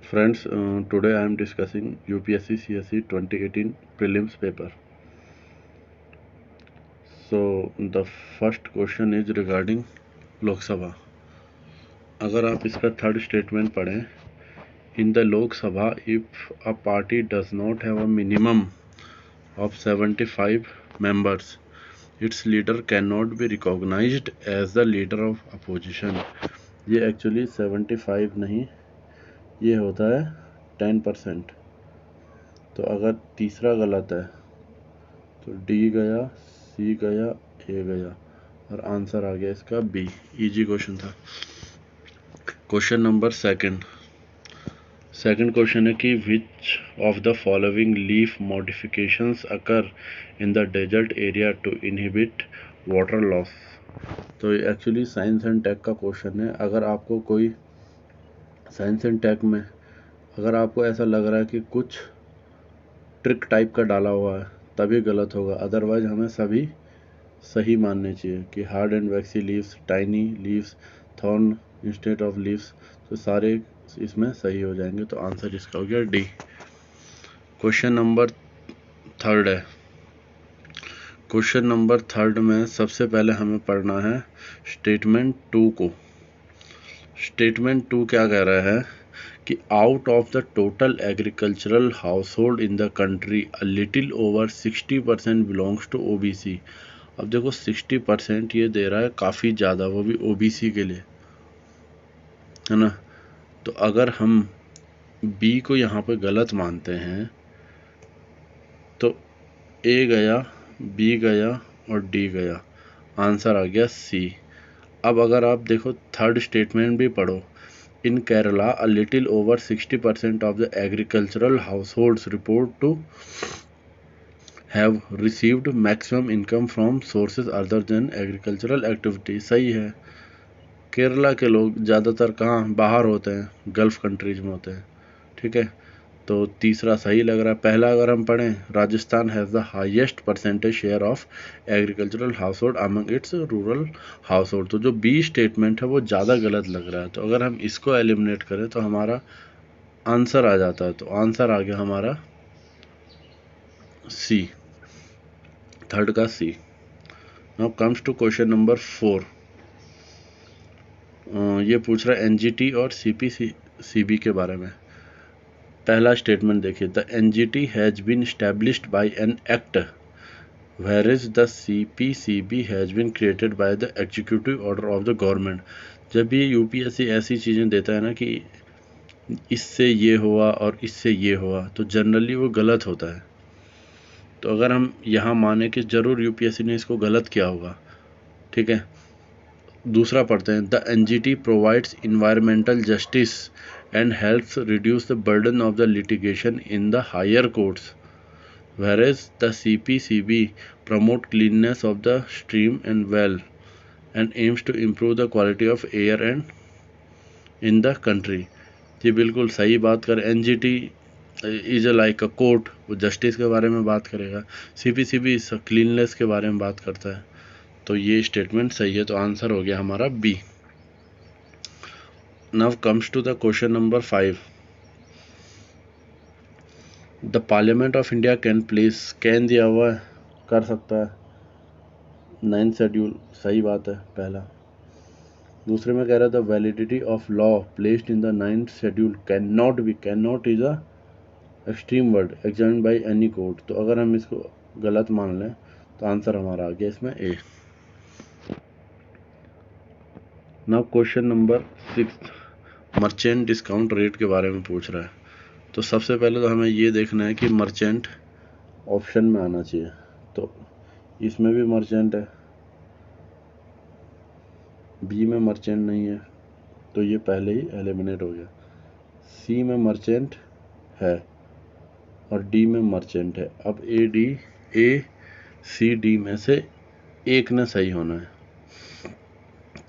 Friends, today I am discussing UPSC CSE 2018 prelims paper. So the first question is regarding Lok Sabha. अगर आप इसका third statement पढ़ें, in the Lok Sabha, if a party does not have a minimum of 75 members, its leader cannot be recognized as the leader of opposition. ये actually 75 नहीं, ये होता है 10%. तो अगर तीसरा गलत है तो डी गया, सी गया, ए गया और आंसर आ गया इसका बी. इजी क्वेश्चन था. क्वेश्चन नंबर सेकंड क्वेश्चन है कि which of the following leaf modifications occur in the desert area to inhibit water loss. तो एक्चुअली साइंस एंड टेक का क्वेश्चन है. अगर आपको कोई साइंस एंड टेक में अगर आपको ऐसा लग रहा है कि कुछ ट्रिक टाइप का डाला हुआ है तभी गलत होगा, अदरवाइज हमें सभी सही मानने चाहिए कि hard and vaccine leaves, tiny leaves, thorn instead of leaves, तो सारे इसमें सही हो जाएंगे. तो आंसर इसका हो गया डी. क्वेश्चन नंबर थर्ड है. क्वेश्चन नंबर थर्ड में सबसे पहले हमें पढ़ना है स्टेटमेंट 2 को. स्टेटमेंट 2 क्या कह रहा है कि out of the total agricultural household in the country a little over 60% belongs to OBC. अब देखो 60% ये दे रहा है काफ़ी ज़्यादा, वो भी ओबीसी के लिए, है ना. तो अगर हम बी को यहाँ पे गलत मानते हैं तो ए गया, बी गया और डी गया. आंसर आ गया सी. अब अगर आप देखो थर्ड स्टेटमेंट भी पढ़ो. In Kerala a little over 60% of the agricultural households report to have received maximum income from sources other than agricultural activity. सही है. केरला के लोग ज़्यादातर कहाँ बाहर होते हैं, गल्फ़ कंट्रीज में होते हैं. ठीक है, तो तीसरा सही लग रहा है. पहला अगर हम पढ़ें, Rajasthan has the highest percentage share of agricultural house hold among it's rural house hold. तो जो बी स्टेटमेंट है वो ज़्यादा गलत लग रहा है. तो अगर हम इसको एलिमिनेट करें तो हमारा आंसर आ जाता है. तो आंसर आ गया हमारा सी, थर्ड का C. Now comes to question number 4. ये पूछ रहा है एनजीटी और सीपीसीबी के बारे में. पहला स्टेटमेंट देखिए, the NGT has been established by an act whereas the CPCB has been created by the executive order of the government. जब ये यूपीएससी ऐसी चीज़ें देता है ना कि इससे ये हुआ और इससे ये हुआ, तो जनरली वो गलत होता है. तो अगर हम यहाँ माने कि ज़रूर यूपीएससी ने इसको गलत किया होगा. ठीक है, दूसरा पढ़ते हैं. The NGT provides environmental justice and helps reduce the burden of the litigation in the higher courts, whereas the CPCB promote cleanness of the stream and well and aims to improve the quality of air and in the country. जी बिल्कुल सही बात कर. NGT is like a court, वो justice के बारे में बात करेगा. सीपीसीबी क्लीननेस के बारे में बात करता है. तो ये स्टेटमेंट सही है. तो आंसर हो गया हमारा B. Now comes to the question number 5. The parliament of India can दिया हुआ है, कर सकता है. 9th शेड्यूल सही बात है पहला. दूसरे में कह रहा था validity of law placed in the 9th schedule can not is a extreme word examine by any court. तो अगर हम इसको गलत मान लें तो आंसर हमारा आ गया इसमें A. Now question number 6. Merchant discount rate के बारे में पूछ रहा है. तो सबसे पहले तो हमें ये देखना है कि मर्चेंट ऑप्शन में आना चाहिए. तो इसमें भी मर्चेंट है, बी में मर्चेंट नहीं है, तो ये पहले ही एलिमिनेट हो गया. सी में मर्चेंट है और डी में मर्चेंट है. अब ए सी डी में से एक ने सही होना है.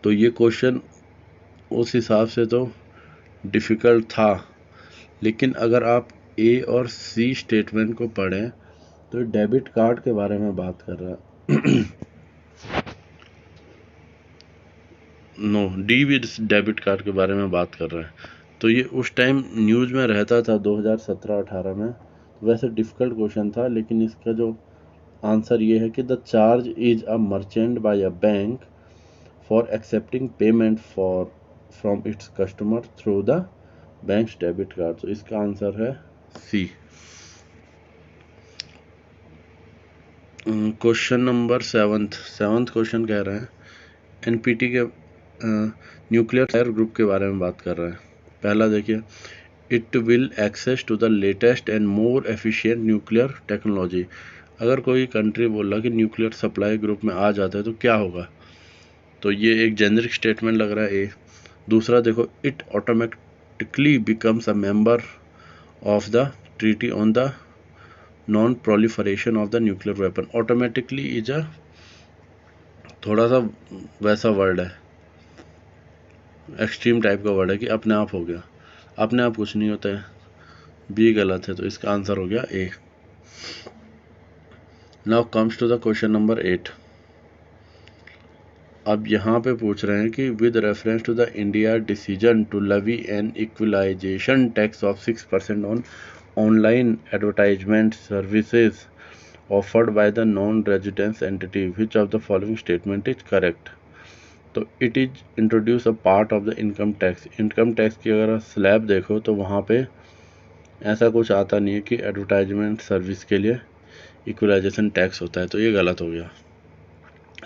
तो ये क्वेश्चन उस हिसाब से तो डिफ़िकल्ट था, लेकिन अगर आप ए और सी स्टेटमेंट को पढ़ें तो डेबिट कार्ड के बारे में बात कर रहा है. नो, डी भी डेबिट कार्ड के बारे में बात कर रहा है. तो ये उस टाइम न्यूज़ में रहता था 2017-18 में, तो वैसे डिफ़िकल्ट क्वेश्चन था, लेकिन इसका जो आंसर ये है कि the charge is a merchant by a bank for accepting payment from its customer through the bank's debit card. तो इसका आंसर है C. Question number seventh question कह रहे हैं एनपीटी के न्यूक्लियर फायर ग्रुप के बारे में बात कर रहे हैं। पहला देखिए, it will access to the latest and more efficient nuclear technology. अगर कोई कंट्री बोल रहा कि न्यूक्लियर सप्लाई ग्रुप में आ जाता है तो क्या होगा, तो ये एक जेनरिक स्टेटमेंट लग रहा है ए। दूसरा देखो, it automatically becomes a member of the treaty on the non proliferation of the nuclear weapon. Automatically is a थोड़ा सा वैसा वर्ड है, एक्सट्रीम टाइप का वर्ड है कि अपने आप हो गया। अपने आप कुछ नहीं होता है, बी गलत है, तो इसका आंसर हो गया A. Now comes to the question number 8। अब यहाँ पे पूछ रहे हैं कि with reference to the India decision to levy an equalisation tax of 6% on online advertisement services offered by the non residence entity, which of the following statement is correct. तो it is introduce a part of the income tax. Income tax की अगर slab देखो तो वहाँ पे ऐसा कुछ आता नहीं है कि एडवर्टाइजमेंट सर्विस के लिए इक्वलाइजेशन टैक्स होता है, तो ये गलत हो गया।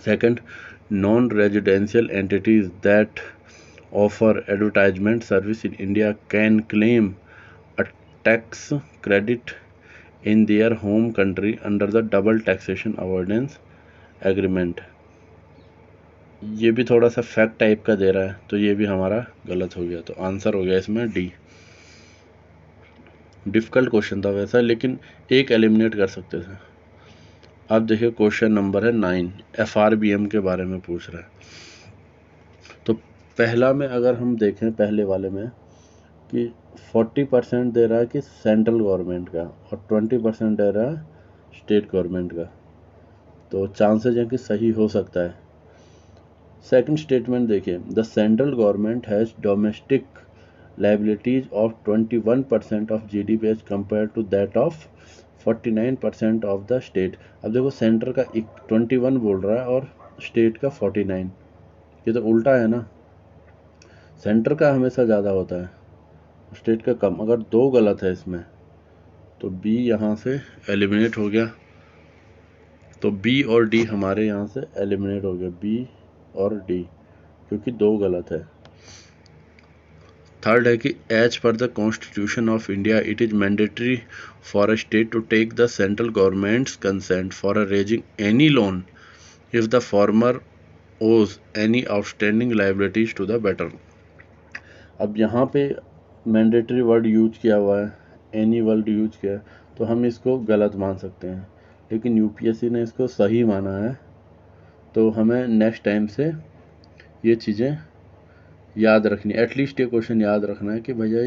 Second, non residential entities that offer advertisement service in India can claim a tax credit in their home country under the double taxation avoidance agreement. ये भी थोड़ा सा फैक्ट टाइप का दे रहा है, तो ये भी हमारा गलत हो गया, तो आंसर हो गया इसमें डी। डिफ़िकल्ट क्वेश्चन था वैसा, लेकिन एक एलिमिनेट कर सकते थे। अब देखिए क्वेश्चन नंबर है 9, एफआरबीएम के बारे में पूछ रहा है। तो पहला में अगर हम देखें, पहले वाले में कि 40% दे रहा है कि सेंट्रल गवर्नमेंट का और 20% दे रहा है स्टेट गवर्नमेंट का, तो चांसेज हैं कि सही हो सकता है। सेकंड स्टेटमेंट देखिए, the central government has domestic liabilities of 21% of GDP as compared to that of 49% of the state। अब देखो सेंटर का 21 बोल रहा है और स्टेट का 49, ये तो उल्टा है ना। सेंटर का हमेशा ज़्यादा होता है, स्टेट का कम। अगर दो गलत है इसमें तो बी यहाँ से एलिमिनेट हो गया, तो बी और डी हमारे यहाँ से एलिमिनेट हो गया, बी और डी, क्योंकि दो गलत है। थर्ड है कि एज पर the constitution of India it is mandatory for a state to take the central government's consent for a raising any loan if the former owes any outstanding liabilities to the better. अब यहाँ पे mandatory word use किया हुआ है, any word use किया है, तो हम इसको गलत मान सकते हैं, लेकिन यूपीएससी ने इसको सही माना है। तो हमें नेक्स्ट टाइम से ये चीज़ें याद रखनी, एटलीस्ट ये क्वेश्चन याद रखना है कि भैया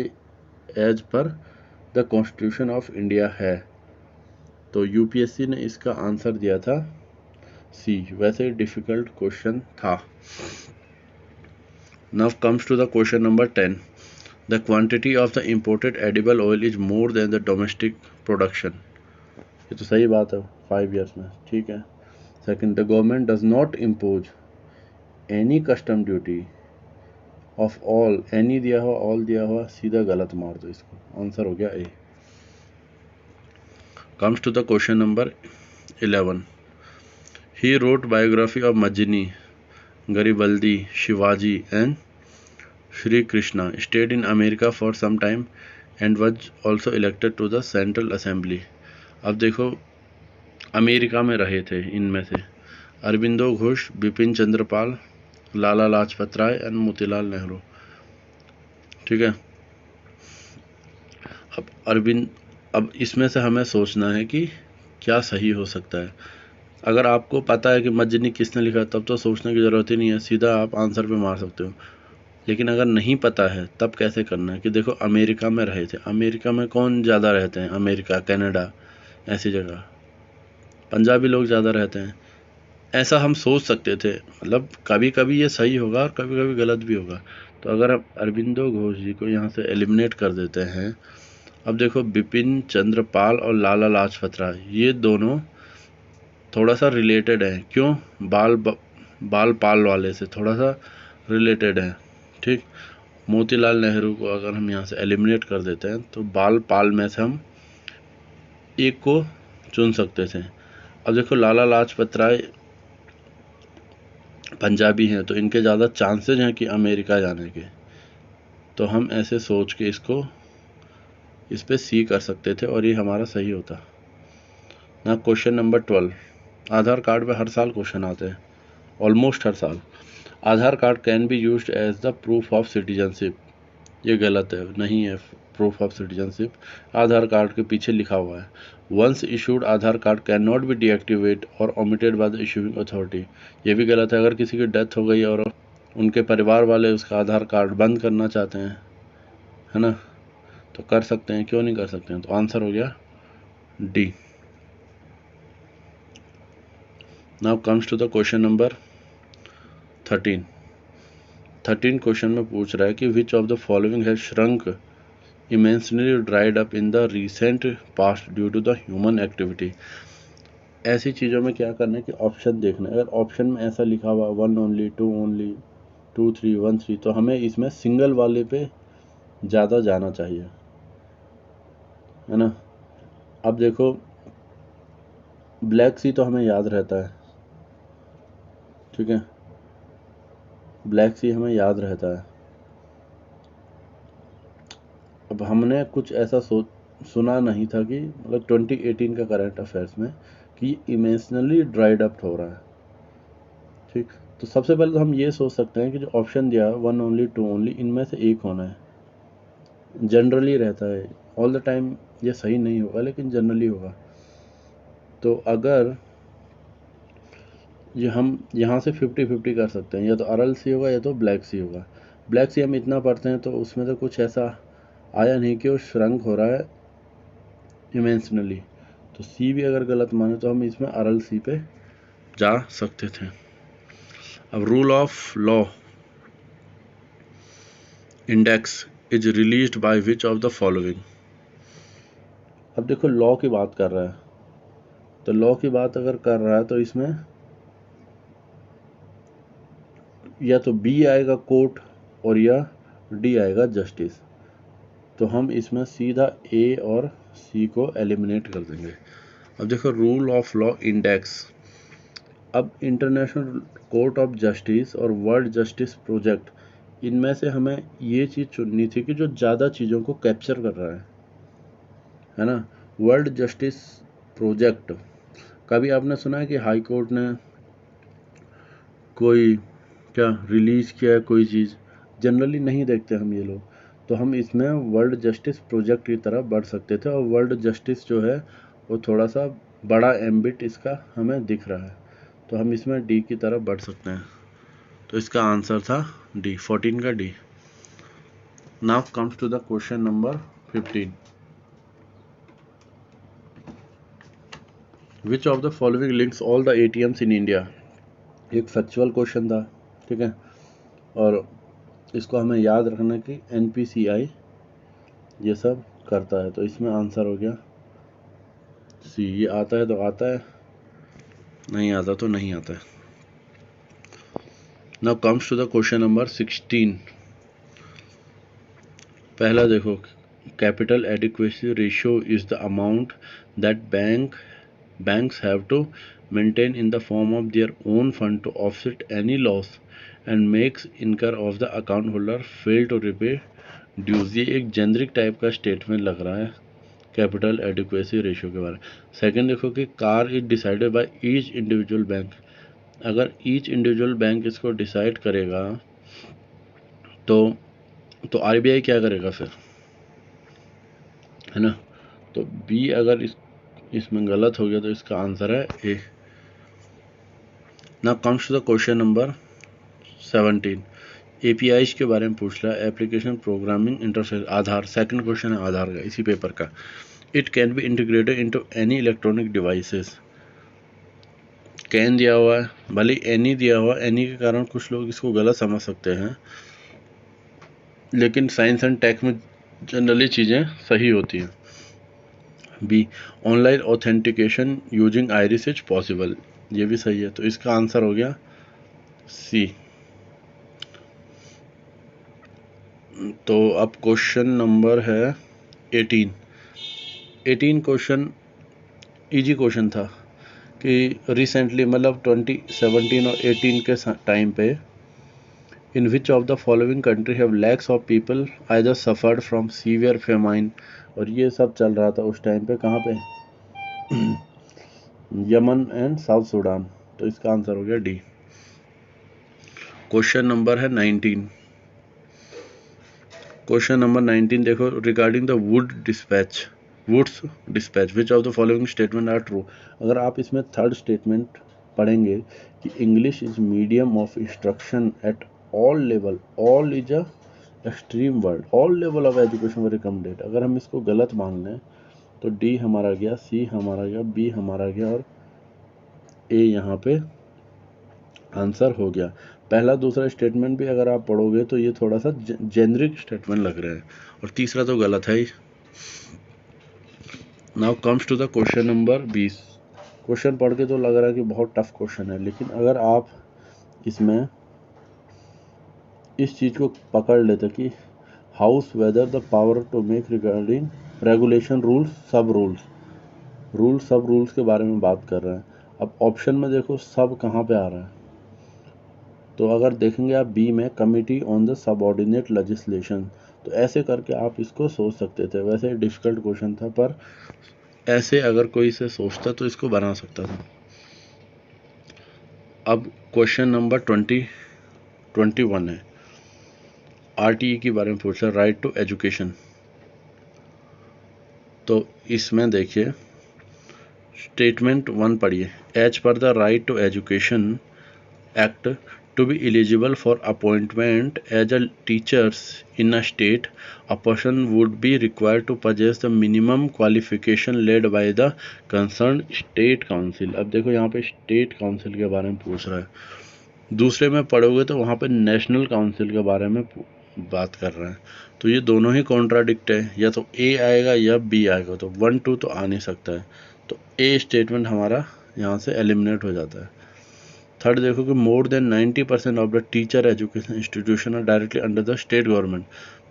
as per the constitution of India है। तो यूपीएससी ने इसका आंसर दिया था सी। वैसे डिफ़िकल्ट क्वेश्चन था। Now comes to the question number 10। The quantity of the imported edible oil is more than the domestic production. ये तो सही बात है, 5 years में, ठीक है। Second, the government does not impose any custom duty of all, any दिया हुआ, ऑल दिया हुआ, सीधा गलत मार दो इसको, आंसर हो गया A. Comes to the question number 11। He wrote biography of Mazzini, Garibaldi, Shivaji and Shri Krishna, stayed in America for some time and was also elected to the central assembly. अब देखो अमेरिका में रहे थे इनमें से अरबिंदो घोष, बिपिन चंद्रपाल, लाला लाजपत राय एंड मोतीलाल नेहरू, ठीक है। अब इसमें से हमें सोचना है कि क्या सही हो सकता है। अगर आपको पता है कि मजनी किसने लिखा तब तो सोचने की ज़रूरत ही नहीं है, सीधा आप आंसर पे मार सकते हो। लेकिन अगर नहीं पता है तब कैसे करना है कि देखो अमेरिका में रहे थे, अमेरिका में कौन ज़्यादा रहते हैं, अमेरिका, कनाडा, ऐसी जगह पंजाबी लोग ज़्यादा रहते हैं। ऐसा हम सोच सकते थे, मतलब कभी कभी ये सही होगा और कभी कभी गलत भी होगा। तो अगर आप अरविंदो घोष जी को यहाँ से एलिमिनेट कर देते हैं, अब देखो बिपिन चंद्र पाल और लाला लाजपत राय ये दोनों थोड़ा सा रिलेटेड हैं। क्यों? बाल पाल वाले से थोड़ा सा रिलेटेड है। ठीक, मोतीलाल नेहरू को अगर हम यहाँ से एलिमिनेट कर देते हैं तो बाल पाल में से हम एक को चुन सकते थे। अब देखो लाला लाजपत राय पंजाबी हैं तो इनके ज़्यादा चांसेज हैं कि अमेरिका जाने के, तो हम ऐसे सोच के इस पे सी कर सकते थे और ये हमारा सही होता ना। क्वेश्चन नंबर 12, आधार कार्ड पे हर साल क्वेश्चन आते हैं, ऑलमोस्ट हर साल। Aadhaar card can be used as the proof of citizenship, ये गलत है, नहीं है proof of citizenship. Aadhaar card के पीछे लिखा हुआ है once issued Aadhaar card can not be deactivate और omitted by the issuing authority, ये भी गलत है। अगर किसी की डेथ हो गई और उनके परिवार वाले उसका आधार कार्ड बंद करना चाहते हैं, है ना, तो कर सकते हैं, क्यों नहीं कर सकते हैं। तो आंसर हो गया D. Now comes to the question number 13 question में पूछ रहा है कि which of the following has shrunk immensely dried up in the recent past due to the human activity. ऐसी चीज़ों में क्या करना है कि ऑप्शन देखना है। अगर ऑप्शन में ऐसा लिखा हुआ 1 ओनली, 2 ओनली, 2 3 1 3, तो हमें इसमें सिंगल वाले पे ज़्यादा जाना चाहिए, है ना। अब देखो ब्लैक सी तो हमें याद रहता है, ठीक है, ब्लैक सी हमें याद रहता है। अब हमने कुछ ऐसा सुना नहीं था कि मतलब 2018 का करंट अफेयर्स में कि इमेंशनली ड्राइड अप हो रहा है। ठीक, तो सबसे पहले तो हम ये सोच सकते हैं कि जो ऑप्शन दिया है 1 ओनली, 2 ओनली, इनमें से एक होना है। जनरली रहता है, ऑल द टाइम ये सही नहीं होगा लेकिन जनरली होगा। तो अगर ये हम यहाँ से 50-50 कर सकते हैं, या तो अरल सी होगा या तो ब्लैक सी होगा। ब्लैक सी हम इतना पढ़ते हैं तो उसमें तो कुछ ऐसा आया नहीं कि वो श्रंक हो रहा है इमेंशनली, तो सी भी अगर गलत माने तो हम इसमें अरल सी पे जा सकते थे। अब rule of law index is released by which of the following. अब देखो लॉ की बात कर रहा है, तो लॉ की बात अगर कर रहा है तो इसमें या तो बी आएगा कोर्ट और या डी आएगा जस्टिस, तो हम इसमें सीधा ए और सी को एलिमिनेट कर देंगे। अब देखो रूल ऑफ लॉ इंडेक्स, अब इंटरनेशनल कोर्ट ऑफ जस्टिस और वर्ल्ड जस्टिस प्रोजेक्ट, इनमें से हमें ये चीज़ चुननी थी कि जो ज़्यादा चीज़ों को कैप्चर कर रहा है ना। वर्ल्ड जस्टिस प्रोजेक्ट, कभी आपने सुना है कि हाई कोर्ट ने कोई क्या रिलीज़ किया है कोई चीज़? जनरली नहीं देखते हम ये लोग, तो हम इसमें वर्ल्ड जस्टिस प्रोजेक्ट की तरफ बढ़ सकते थे। और वर्ल्ड जस्टिस जो है वो थोड़ा सा बड़ा एम्बिट इसका हमें दिख रहा है, तो हम इसमें डी की तरफ बढ़ सकते हैं। तो इसका आंसर था डी, 14 का D. Now comes to the question number 15, which of the following links all the ATMs in India. एक फैक्चुअल क्वेश्चन था, ठीक है, और इसको हमें याद रखना कि NPCI ये सब करता है, तो इसमें आंसर हो गया सी। ये आता है तो आता है, नहीं आता तो नहीं आता है। Now comes to the question number 16। पहला देखो, capital adequacy ratio is the amount that banks have to maintain in the form of their own fund to offset any loss and makes incur of the account holder fail to repay dues। ये एक generic type का statement लग रहा है capital adequacy ratio के बारे में। Second देखो कि car is decided by each individual bank, अगर ईच इंडिविजुअल बैंक इसको डिसाइड करेगा तो RBI क्या करेगा फिर, है ना। तो बी अगर इसमें गलत हो गया तो इसका आंसर है A. Now comes to the question number 17, APIs के बारे में पूछ रहा है, application programming interface. Aadhaar, second question है आधार का इसी पेपर का। It can be integrated into any electronic devices, can दिया हुआ है, भले एनी दिया हुआ, एनी के कारण कुछ लोग इसको गलत समझ सकते हैं, लेकिन साइंस एंड टेक में जनरली चीज़ें सही होती हैं। B, online authentication using iris is possible, ये भी सही है, तो इसका आंसर हो गया सी। तो अब क्वेश्चन नंबर है 18 क्वेश्चन इजी क्वेश्चन था कि रिसेंटली मतलब 2017 और 18 के टाइम पे in which of the following country have lacks of people either suffered from severe famine, और ये सब चल रहा था उस टाइम पे, कहाँ पे, यमन एंड साउथ सूडान, तो इसका आंसर हो गया डी। क्वेश्चन नंबर है 19। क्वेश्चन नंबर 19 देखो, regarding the Wood's dispatch which of the following statement are true. अगर आप इसमें थर्ड स्टेटमेंट पढ़ेंगे कि English is medium of instruction at all level, all is a extreme word, all level of education recommended, अगर हम इसको गलत मान लें तो डी हमारा गया, सी हमारा गया, बी हमारा गया और ए यहाँ पे आंसर हो गया। पहला दूसरा स्टेटमेंट भी अगर आप पढ़ोगे तो ये थोड़ा सा जेनरिक स्टेटमेंट लग रहा है, और तीसरा तो गलत है ही। Now comes to the question number 20। Question पढ़ के तो लग रहा है कि बहुत टफ क्वेश्चन है, लेकिन अगर आप इसमें इस चीज़ को पकड़ लेते कि house whether the power to make regarding regulation rules सब रूल्स के बारे में बात कर रहे हैं। अब ऑप्शन में देखो सब कहाँ पे आ रहा है, तो अगर देखेंगे आप बी में committee on the subordinate legislation, तो ऐसे करके आप इसको सोच सकते थे। वैसे डिफिकल्ट क्वेश्चन था, पर ऐसे अगर कोई इसे सोचता तो इसको बना सकता था। अब क्वेश्चन नंबर 21 है, आरटीई के बारे में पूछ रहा है, राइट टू एजुकेशन। तो इसमें देखिए स्टेटमेंट 1 पढ़िए, एज पर the right to education act, to be eligible for appointment as a teachers in a state, a person would be required to possess the minimum qualification led by the concerned state council। अब देखो यहाँ पे state council के बारे में पूछ रहा है, दूसरे में पढ़ोगे तो वहाँ पे नेशनल काउंसिल के बारे में बात कर रहा है, तो ये दोनों ही कॉन्ट्राडिक्ट है, या तो ए आएगा या बी आएगा, तो 1 2 तो आ नहीं सकता है, तो ए स्टेटमेंट हमारा यहाँ से एलिमिनेट हो जाता है। थर्ड देखो कि more than 90% of the teacher education institution are directly under the state government,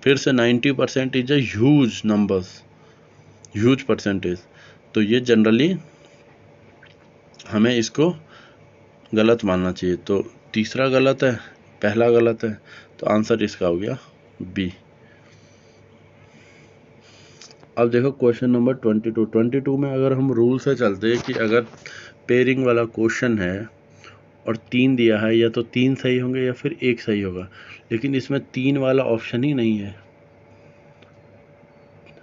फिर से 90% is a huge numbers, huge percentage, तो ये जनरली हमें इसको गलत मानना चाहिए। तो तीसरा गलत है, पहला गलत है, तो आंसर इसका हो गया बी। अब देखो क्वेश्चन नंबर 22 में अगर हम रूल से चलते हैं कि अगर पेयरिंग वाला क्वेश्चन है और 3 दिया है, या तो 3 सही होंगे या फिर 1 सही होगा, लेकिन इसमें 3 वाला ऑप्शन ही नहीं है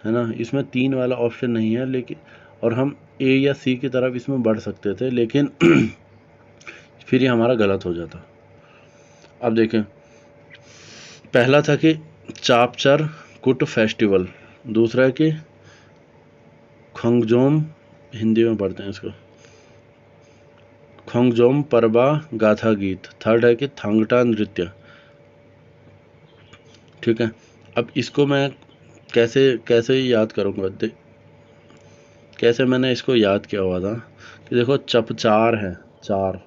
ना, इसमें 3 वाला ऑप्शन नहीं है, लेकिन और हम ए या सी की तरफ इसमें बढ़ सकते थे, लेकिन फिर ये हमारा गलत हो जाता। अब देखें, पहला था कि चापचर कुट फेस्टिवल, दूसरा है कि खंगजोम, हिंदी में पढ़ते हैं इसको, खंगजोम परबा गाथा गीत, थर्ड है कि थांगटा नृत्य। ठीक है, अब इसको मैं कैसे याद करूँगा, कैसे मैंने इसको याद किया हुआ था कि देखो चपचार है, चार,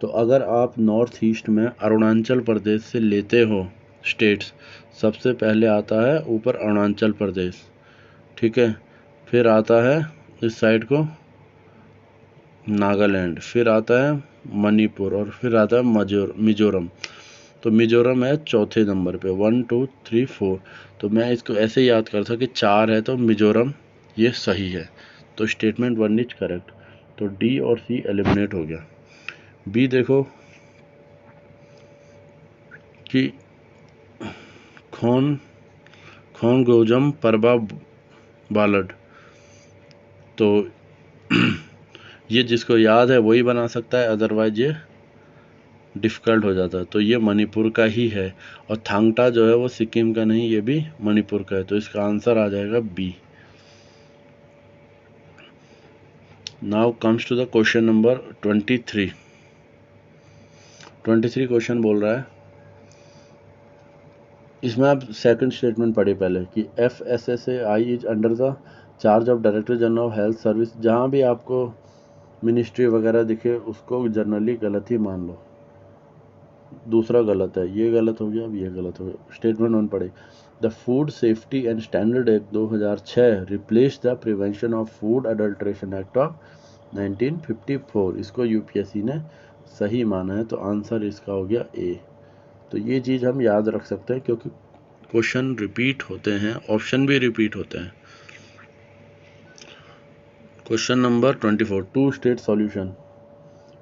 तो अगर आप नॉर्थ ईस्ट में अरुणाचल प्रदेश से लेते हो स्टेट्स, सबसे पहले आता है ऊपर अरुणाचल प्रदेश, ठीक है, फिर आता है इस साइड को नागालैंड, फिर आता है मणिपुर, और फिर आता है मिजोरम। तो मिजोरम है चौथे नंबर पे, 1 2 3 4, तो मैं इसको ऐसे याद करता कि 4 है तो मिजोरम ये सही है, तो स्टेटमेंट 1 इज करेक्ट, तो डी और सी एलिमिनेट हो गया। बी देखो कि खोंगोजम परबा बालड, तो ये जिसको याद है वही बना सकता है, अदरवाइज ये डिफ़िकल्ट हो जाता है, तो ये मणिपुर का ही है, और थांगटा जो है वो सिक्किम का नहीं, ये भी मणिपुर का है, तो इसका आंसर आ जाएगा B. Now comes to the question number 23 question बोल रहा है, इसमें आप सेकंड स्टेटमेंट पढ़िए पहले कि FSSAI is under the charge of director general of health service. जहाँ भी आपको मिनिस्ट्री वगैरह दिखे उसको जनरली गलत ही मान लो। दूसरा गलत है, ये गलत हो गया, अब ये गलत हो गया। स्टेटमेंट 1 पढ़े। The food safety and standard act 2006 replace the prevention of food adulteration act of 1954। इसको यूपीएससी ने सही माना है, तो आंसर इसका हो गया ए। तो ये चीज़ हम याद रख सकते हैं क्योंकि क्वेश्चन रिपीट होते हैं, ऑप्शन भी रिपीट होते हैं। Question number 24, two state solution.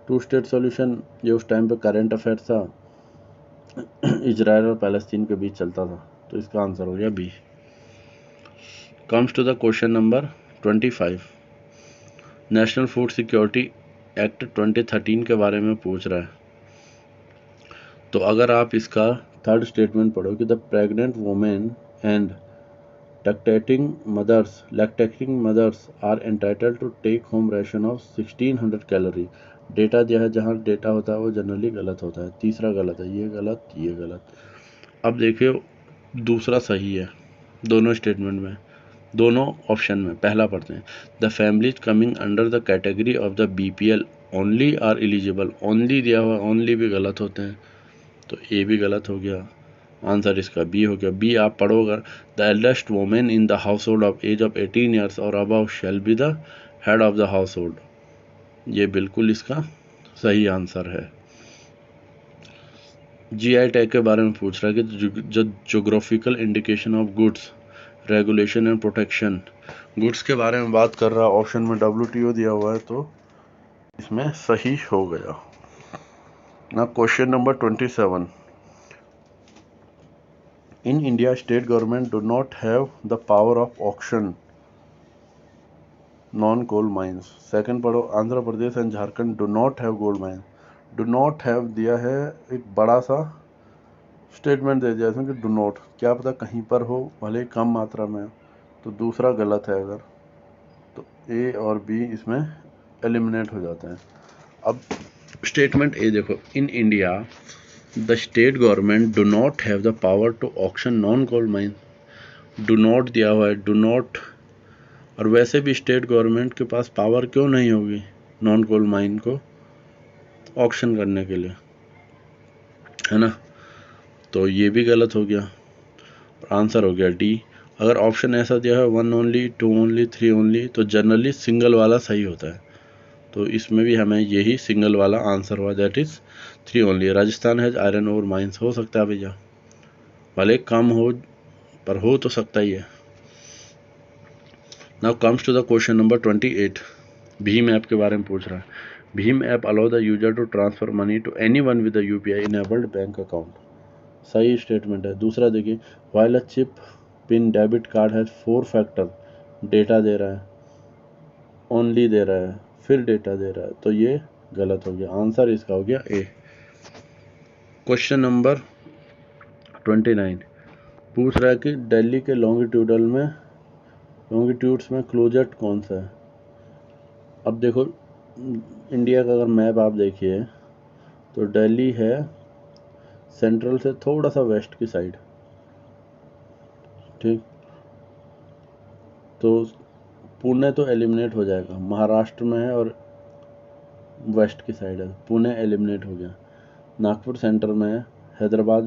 Two state solution ये उस टाइम पे करंट अफेयर था, इजराइल और पैलेस्टीन के बीच चलता था, तो इसका आंसर हो गया B. Comes to the question number 25, national food security act 2013 के बारे में पूछ रहा है। तो अगर आप इसका थर्ड स्टेटमेंट पढ़ो कि the pregnant women and lactating mothers are entitled to take home ration of 1600 calorie. Data दिया है, जहाँ डेटा होता है वो जनरली गलत होता है। तीसरा गलत है, ये गलत, ये गलत। अब देखिए दूसरा सही है दोनों स्टेटमेंट में, दोनों ऑप्शन में। पहला पढ़ते हैं, the families coming under the category of the BPL only are eligible. Only दिया हुआ, ओनली भी गलत होते हैं, तो ए भी गलत हो गया। आंसर इसका बी हो गया। बी आप पढ़ोगे, the eldest women in the household of age of 18 years और above shall be the head of the household. ये बिल्कुल इसका सही आंसर है। GI टैग के बारे में पूछ रहा है कि जो geographical indication of goods regulation and protection, goods के बारे में बात कर रहा है। ऑप्शन में WTO दिया हुआ है, तो इसमें सही हो गया ना। Question number 27, in India state government do not have the power of auction non coal mines। Second पढ़ो, Andhra Pradesh and Jharkhand do not have gold mine. Do not have दिया है, एक बड़ा सा स्टेटमेंट दे दिया इसमें कि डू नॉट, क्या पता कहीं पर हो, भले कम मात्रा में, तो दूसरा गलत है। अगर तो ए और बी इसमें एलिमिनेट हो जाते हैं। अब स्टेटमेंट ए देखो, in India the state government do not have the power to auction non coal mine. Do not दिया हुआ है, डू नॉट, और वैसे भी स्टेट गवर्नमेंट के पास पावर क्यों नहीं होगी नॉन कोल माइन को ऑक्शन करने के लिए, है ना। तो ये भी गलत हो गया, आंसर हो गया डी। अगर ऑप्शन ऐसा दिया है 1 ओनली, 2 ओनली, 3 ओनली, तो जनरली सिंगल वाला सही होता है। तो इसमें भी हमें यही सिंगल वाला आंसर हुआ, that is 3 only. Rajasthan has iron ore mines, हो सकता है भैया, भले कम हो पर हो तो सकता ही है। Now comes to the question number 28, भीम ऐप के बारे में पूछ रहा है। भीम app allow the user to transfer money to anyone with the UPI enabled bank account. सही स्टेटमेंट है। दूसरा देखिए, while a chip pin debit card has 4 factor, data दे रहा है, ओनली दे रहा है, फिर डेटा दे रहा है, तो ये गलत हो गया। आंसर इसका हो गया ए। क्वेश्चन नंबर 29 पूछ रहा है कि दिल्ली के लॉन्गिट्यूड्स में क्लोजेस्ट कौन सा है। अब देखो इंडिया का अगर मैप आप देखिए तो दिल्ली है सेंट्रल से थोड़ा सा वेस्ट की साइड, ठीक। तो पुणे तो एलिमिनेट हो जाएगा, महाराष्ट्र में है और वेस्ट की साइड है, पुणे एलिमिनेट हो गया। नागपुर सेंटर में है, हैदराबाद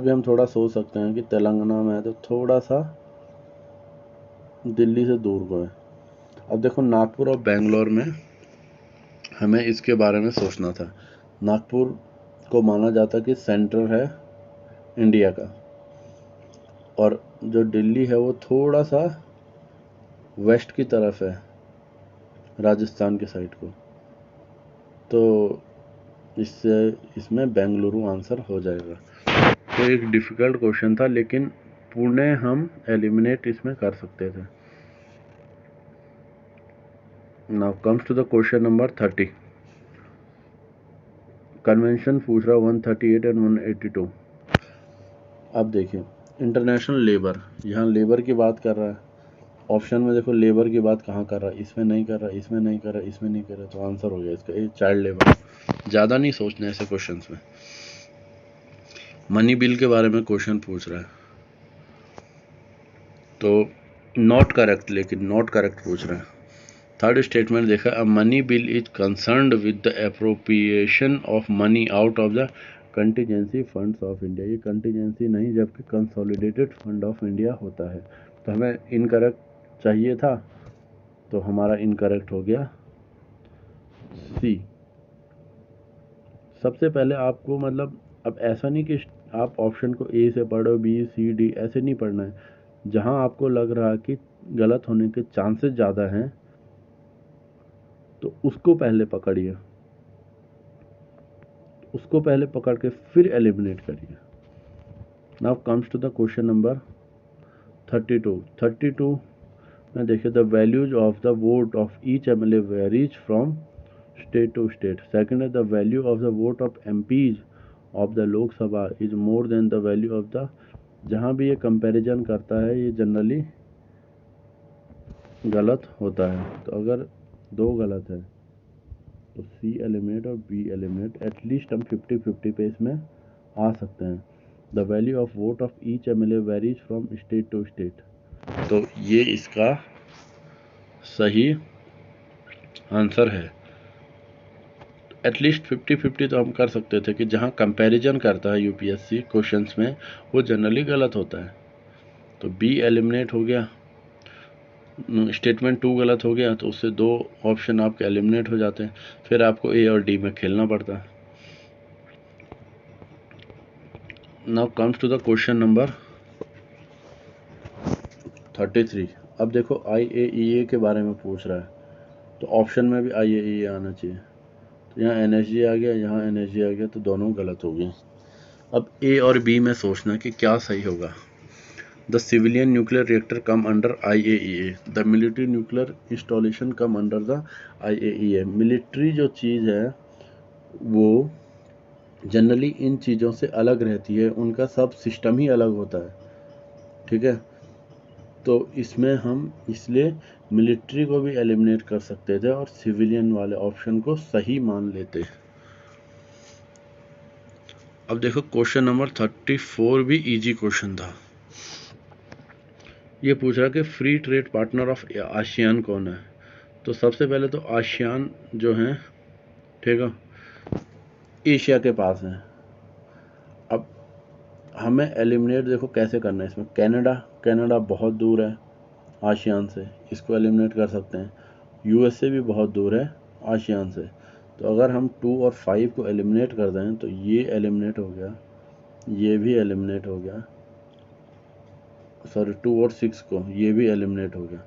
भी हम थोड़ा सोच सकते हैं कि तेलंगाना में है, तो थोड़ा सा दिल्ली से दूर को है। अब देखो नागपुर और बेंगलोर में हमें इसके बारे में सोचना था। नागपुर को माना जाता कि सेंटर है इंडिया का, और जो दिल्ली है वो थोड़ा सा वेस्ट की तरफ है, राजस्थान के साइड को, तो इसमें बेंगलुरु आंसर हो जाएगा। तो एक डिफ़िकल्ट क्वेश्चन था, लेकिन पुणे हम एलिमिनेट इसमें कर सकते थे। Now comes to the question number 30, convention पूछ रहा 138 एंड 182। अब देखिए इंटरनेशनल लेबर, यहाँ लेबर की बात कर रहा है। ऑप्शन में देखो लेबर की बात कहाँ कर रहा है, इसमें नहीं कर रहा, इसमें नहीं कर रहा, इसमें नहीं कर रहा, तो आंसर हो गया इसका ए, चाइल्ड लेबर। ज़्यादा नहीं सोचना ऐसे क्वेश्चंस में। मनी बिल के बारे में क्वेश्चन पूछ रहा है, तो नॉट करेक्ट, लेकिन नॉट करेक्ट पूछ रहा है। थर्ड स्टेटमेंट देखा, a money bill is concerned with the appropriation of money out of the contingency funds of India. ये कंटीजेंसी नहीं जबकि कंसोलिडेटेड फंड ऑफ इंडिया होता है। तो हमें इनकरेक्ट चाहिए था, तो हमारा इनकरेक्ट हो गया सी। सबसे पहले आपको मतलब अब ऐसा नहीं कि आप ऑप्शन को ए से पढ़ो, बी सी डी ऐसे नहीं पढ़ना है। जहां आपको लग रहा है कि गलत होने के चांसेस ज़्यादा हैं तो उसको पहले पकड़िए, उसको पहले पकड़ के फिर एलिमिनेट करिए। Now comes to the question number 32 में देखिए, the values of the vote of each MLA varies from state to state. Second है, the value of the vote of MPs of the Lok Sabha is more than the value of the. जहाँ भी ये comparison करता है ये generally गलत होता है। तो अगर दो गलत है तो सी एलिमिनेट और बी एलिमिनेट। एटलीस्ट हम 50-50 पे इसमें आ सकते हैं। The value of vote of each MLA varies from state to state, तो ये इसका सही आंसर है। एटलीस्ट 50-50 तो हम कर सकते थे कि जहाँ कंपैरिजन करता है यूपीएससी क्वेश्चंस में वो जनरली गलत होता है। तो बी एलिमिनेट हो गया, स्टेटमेंट 2 गलत हो गया, तो उससे दो ऑप्शन आपके एलिमिनेट हो जाते हैं। फिर आपको ए और डी में खेलना पड़ता है। Now comes to the question number 33। अब देखो IAEA के बारे में पूछ रहा है, तो ऑप्शन में भी IAEA आना चाहिए। तो यहाँ NSG आ गया, यहाँ NSG आ गया, तो दोनों गलत हो गए। अब ए और बी में सोचना कि क्या सही होगा। The civilian nuclear reactor come under IAEA, the military nuclear installation come under the IAEA। Military जो चीज़ है वो जनरली इन चीज़ों से अलग रहती है, उनका सब सिस्टम ही अलग होता है, ठीक है। तो इसमें हम इसलिए मिलिट्री को भी एलिमिनेट कर सकते थे और सिविलियन वाले ऑप्शन को सही मान लेते। अब देखो क्वेश्चन नंबर 34 भी इजी क्वेश्चन था। ये पूछ रहा कि free trade partner of ASEAN कौन है। तो सबसे पहले तो आसियान जो है, ठीक है, एशिया के पास है। अब हमें एलिमिनेट देखो कैसे करना है इसमें। कनाडा बहुत दूर है आसियान से, इसको एलिमिनेट कर सकते हैं। USA भी बहुत दूर है आसियान से। तो अगर हम 2 और 5 को एलिमिनेट कर दें तो ये एलिमिनेट हो गया, ये भी एलिमिनेट हो गया, सॉरी 2 और 6 को, ये भी एलिमिनेट हो गया।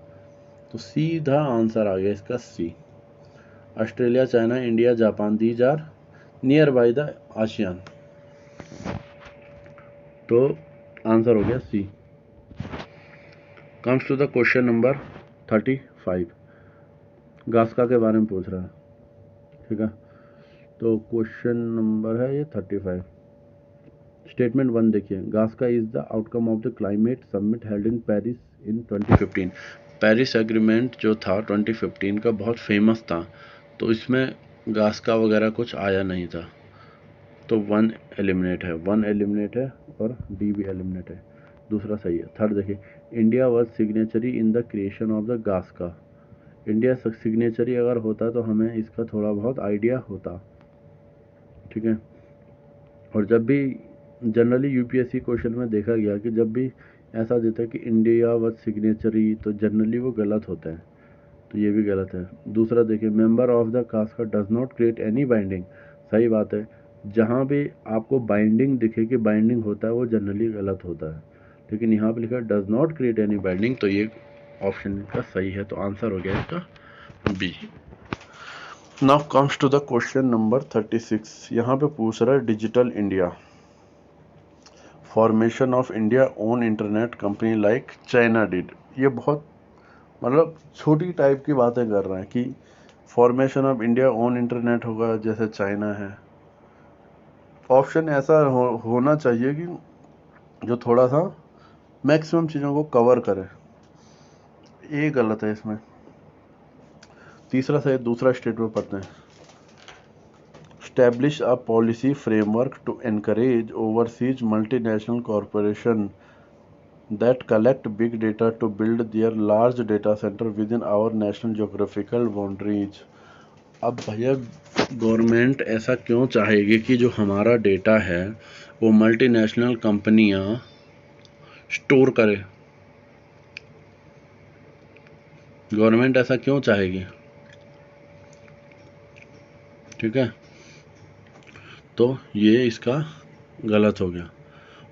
तो सीधा आंसर आ गया इसका C. Australia, China, India, Japan, these are near by the ASEAN. तो आंसर हो गया C. Comes to the question number 35। गास्का के बारे में पूछ रहा है, ठीक है। तो क्वेश्चन नंबर है ये 35। स्टेटमेंट 1 देखिए, गास्का is the outcome of the climate summit held in Paris in 2015। Paris agreement जो था 2015 का बहुत फेमस था, तो इसमें गास्का वगैरह कुछ आया नहीं था। तो 1 एलिमिनेट है, 1 एलिमिनेट है और डी भी एलिमिनेट है। दूसरा सही है। थर्ड देखिए, India was signatory in the creation of the गास्का। इंडिया सिग्नेचरी अगर होता तो हमें इसका थोड़ा बहुत आइडिया होता, ठीक है। और जब भी जनरली यूपीएससी क्वेश्चन में देखा गया कि जब भी ऐसा देता है कि इंडिया वॉज सिग्नेचरी, तो जनरली वो गलत होता है, तो ये भी गलत है। दूसरा देखिए, member of the कास्का does not create any binding. सही बात है, जहाँ भी आपको बाइंडिंग दिखे कि बाइंडिंग होता है वो जनरली गलत होता है, लेकिन यहाँ पे लिखा है does not create any binding, तो ये ऑप्शन का सही है। तो आंसर हो गया इसका B. Now comes to the question number 36। यहाँ पे पूछ रहा है digital India, formation of India own internet company like China did. ये बहुत मतलब छोटी टाइप की बातें कर रहे हैं कि formation of India own internet होगा जैसे चाइना है। ऑप्शन ऐसा होना चाहिए कि जो थोड़ा सा मैक्सिमम चीज़ों को कवर करे। ये गलत है इसमें। तीसरा सही, दूसरा स्टेटमेंट पढ़ते हैं। establish a policy framework to encourage overseas multinational corporation that collect big data to build their large data center within our national geographical boundaries। अब भैया गवर्नमेंट ऐसा क्यों चाहेगी कि जो हमारा डेटा है वो मल्टीनेशनल कंपनियां स्टोर करे? गवर्नमेंट ऐसा क्यों चाहेगी? ठीक है, तो ये इसका गलत हो गया।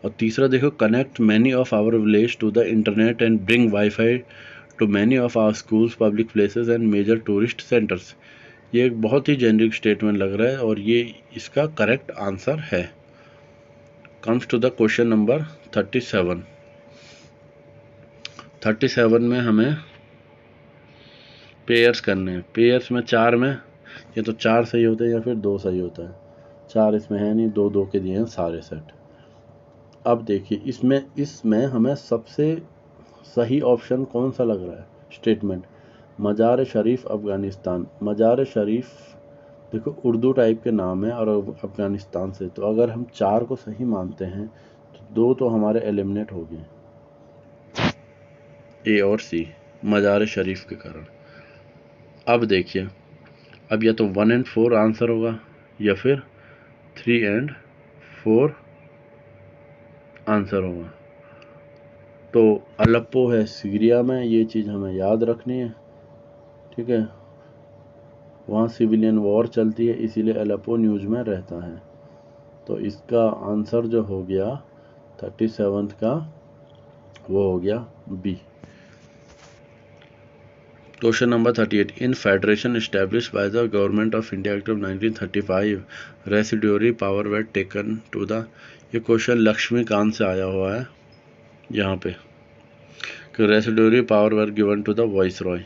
और तीसरा देखो, connect many of our village to the internet and bring wifi to many of our schools, public places and major tourist centres. ये एक बहुत ही जेनरिक स्टेटमेंट लग रहा है और ये इसका करेक्ट आंसर है। Comes to the question number 37। 37 में हमें पेयर्स करने हैं। पेयर्स में 4 में या तो 4 सही होते हैं या फिर 2 सही होता है। 4 इसमें है नहीं, 2 2 के दिए हैं सारे सेट। अब देखिए इसमें हमें सबसे सही ऑप्शन कौन सा लग रहा है स्टेटमेंट? मज़ार शरीफ अफ़गानिस्तान। मज़ार शरीफ देखो उर्दू टाइप के नाम है और अफ़गानिस्तान से, तो अगर हम 4 को सही मानते हैं तो 2 तो हमारे एलिमिनेट हो गए, ए और सी, मज़ार शरीफ के कारण। अब देखिए, अब या तो 1 और 4 आंसर होगा या फिर 3 और 4 आंसर होगा। तो अलेप्पो है सीरिया में, ये चीज़ हमें याद रखनी है। ठीक है, वहाँ सिविलियन वॉर चलती है, इसीलिए अलेप्पो न्यूज़ में रहता है। तो इसका आंसर जो हो गया 37 का वो हो गया B. Question number 38। In federation establish by the government of India act of 1935 residuary power were taken to the. ये क्वेश्चन लक्ष्मीकांत से आया हुआ है यहाँ पे कि residuary power were given to the viceroy.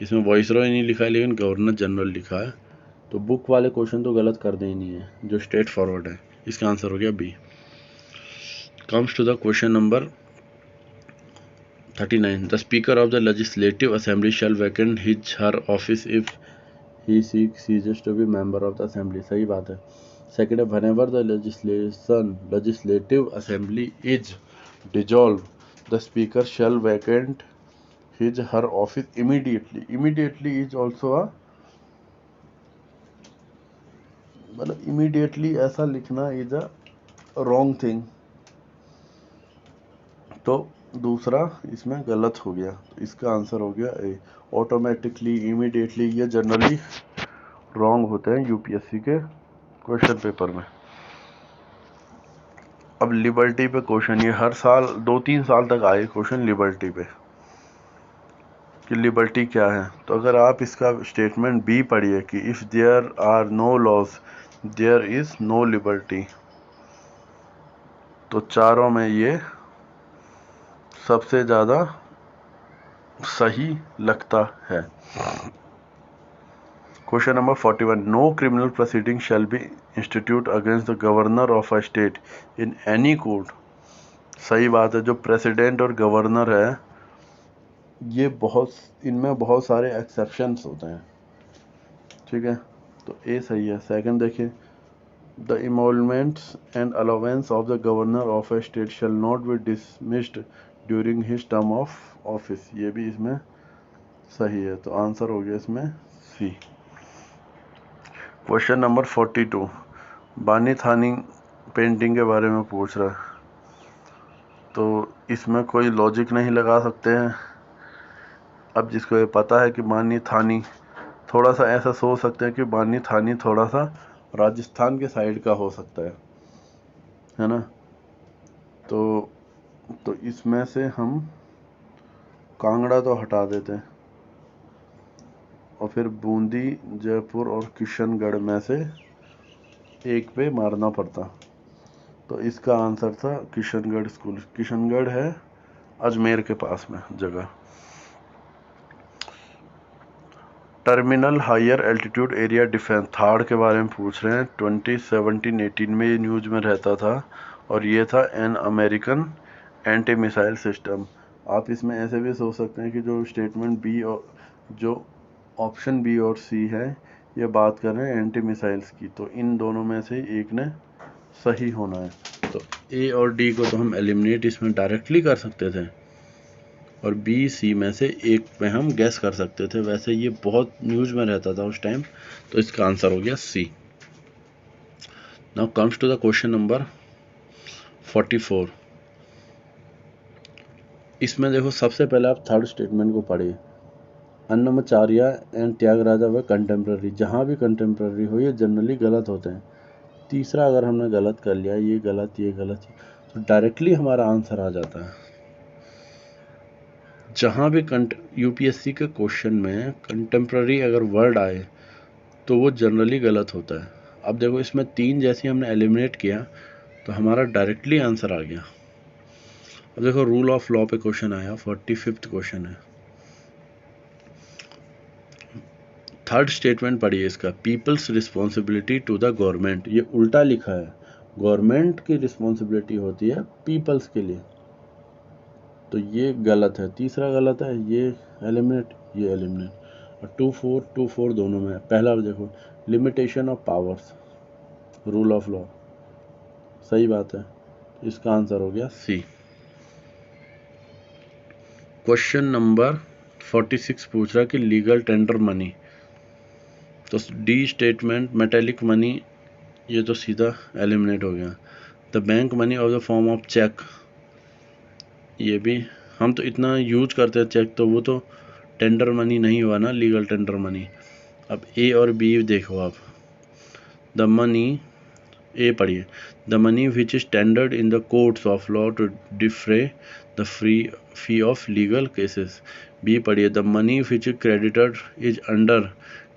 इसमें वॉइस रॉय नहीं लिखा है लेकिन गवर्नर जनरल लिखा है। तो बुक वाले क्वेश्चन तो गलत कर दे ही नहीं है, जो स्ट्रेट फॉरवर्ड है। इसका आंसर हो गया B. Comes to the question number 39. The Speaker of the Legislative Assembly shall vacate his/her office if he/she ceases to be member of the assembly। सही बात है। सेकेंड है, whenever the legislative assembly is dissolved, the speaker shall vacate his/her office immediately। Immediately is also a, मतलब immediately ऐसा लिखना is a wrong thing। तो दूसरा इसमें गलत हो गया, तो इसका आंसर हो गया ए। ऑटोमेटिकली, इमीडिएटली, ये जनरली रॉन्ग होते हैं यूपीएससी के क्वेश्चन पेपर में। अब लिबर्टी पे क्वेश्चन, ये हर साल 2-3 साल तक आए क्वेश्चन लिबर्टी पे कि लिबर्टी क्या है। तो अगर आप इसका स्टेटमेंट बी पढ़िए कि if there are no laws there is no liberty, तो चारों में ये सबसे ज़्यादा सही लगता है। Question number 41। No criminal proceeding shall be institute against the governor of a state in any court. सही बात है, जो प्रेसिडेंट और गवर्नर है ये इनमें बहुत सारे एक्सेप्शंस होते हैं। ठीक है, तो ए सही है। सेकंड देखिए, the emoluments and allowance of the governor of a state shall not be dismissed during his term of office. ये भी इसमें सही है, तो आंसर हो गया इसमें सी। Question number 42। बानी थानी पेंटिंग के बारे में पूछ रहा है, तो इसमें कोई लॉजिक नहीं लगा सकते हैं। अब जिसको ये पता है कि बानी थानी, थोड़ा सा ऐसा सोच सकते हैं कि बानी थानी थोड़ा सा राजस्थान के साइड का हो सकता है ना। तो इसमें से हम कांगड़ा तो हटा देते हैं और फिर बूंदी, जयपुर और किशनगढ़ में से एक पे मारना पड़ता। तो इसका आंसर था किशनगढ़ स्कूल। किशनगढ़ है अजमेर के पास में जगह। Terminal higher altitude area defense थाड़ के बारे में पूछ रहे हैं। 2017-18 में ये न्यूज़ में रहता था और ये था an American anti missile system. आप इसमें ऐसे भी सोच सकते हैं कि जो स्टेटमेंट बी और जो ऑप्शन बी और सी है ये बात कर रहे हैं एंटी मिसाइल्स की, तो इन दोनों में से एक ने सही होना है। तो ए और डी को तो हम एलिमिनेट इसमें डायरेक्टली कर सकते थे, और बी सी में से एक पे हम गैस कर सकते थे। वैसे ये बहुत न्यूज़ में रहता था उस टाइम, तो इसका आंसर हो गया C. Now comes to the question number 44। इसमें देखो, सबसे पहले आप थर्ड स्टेटमेंट को पढ़िए। अन्नमाचार्य एंड त्यागराजा व कंटेम्प्रेरी, जहाँ भी कंटेम्प्रेरी हो ये जनरली गलत होते हैं। तीसरा अगर हमने गलत कर लिया, ये गलत ये गलत, तो डायरेक्टली हमारा आंसर आ जाता है। जहाँ भी यूपीएससी के क्वेश्चन में कंटेम्प्रेरी अगर वर्ड आए तो वो जनरली गलत होता है। अब देखो, इसमें 3 जैसे हमने एलिमिनेट किया तो हमारा डायरेक्टली आंसर आ गया। अब देखो, रूल ऑफ लॉ पे क्वेश्चन आया, 45th क्वेश्चन है। थर्ड स्टेटमेंट पढ़िए इसका, people's responsibility to the government. ये उल्टा लिखा है, गवर्नमेंट की रिस्पॉन्सिबिलिटी होती है पीपल्स के लिए, तो ये गलत है। तीसरा गलत है, ये एलिमिनेट, ये एलिमिनेट। और 2 4 दोनों में। पहला देखो, limitation of powers, rule of law, सही बात है। इसका आंसर हो गया सी। क्वेश्चन नंबर 46 पूछ रहा कि लीगल टेंडर मनी, तो डी स्टेटमेंट मेटेलिक मनी, ये तो सीधा एलिमिनेट हो गया। The bank money of the form of cheque, ये भी हम तो इतना यूज करते हैं चेक, तो वो तो टेंडर मनी नहीं हुआ ना, लीगल टेंडर मनी। अब ए और बी देखो आप। द मनी, ए पढ़िए, the money which is tendered in the courts of law to defray the fee of legal cases. B पढ़िए, the money which creditor is under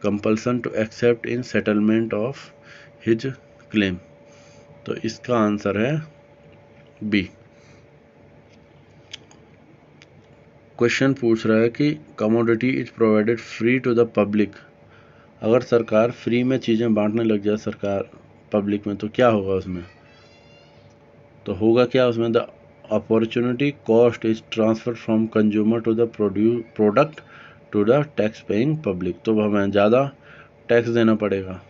compulsion to accept in settlement of his claim. तो इसका answer है B. Question पूछ रहा है कि commodity is provided free to the public. अगर सरकार फ्री में चीज़ें बांटने लग जाए सरकार पब्लिक में, तो क्या होगा उसमें? तो होगा क्या उसमें, the opportunity cost is transfer from consumer to the product to the tax paying public. तो हमें ज़्यादा टैक्स देना पड़ेगा,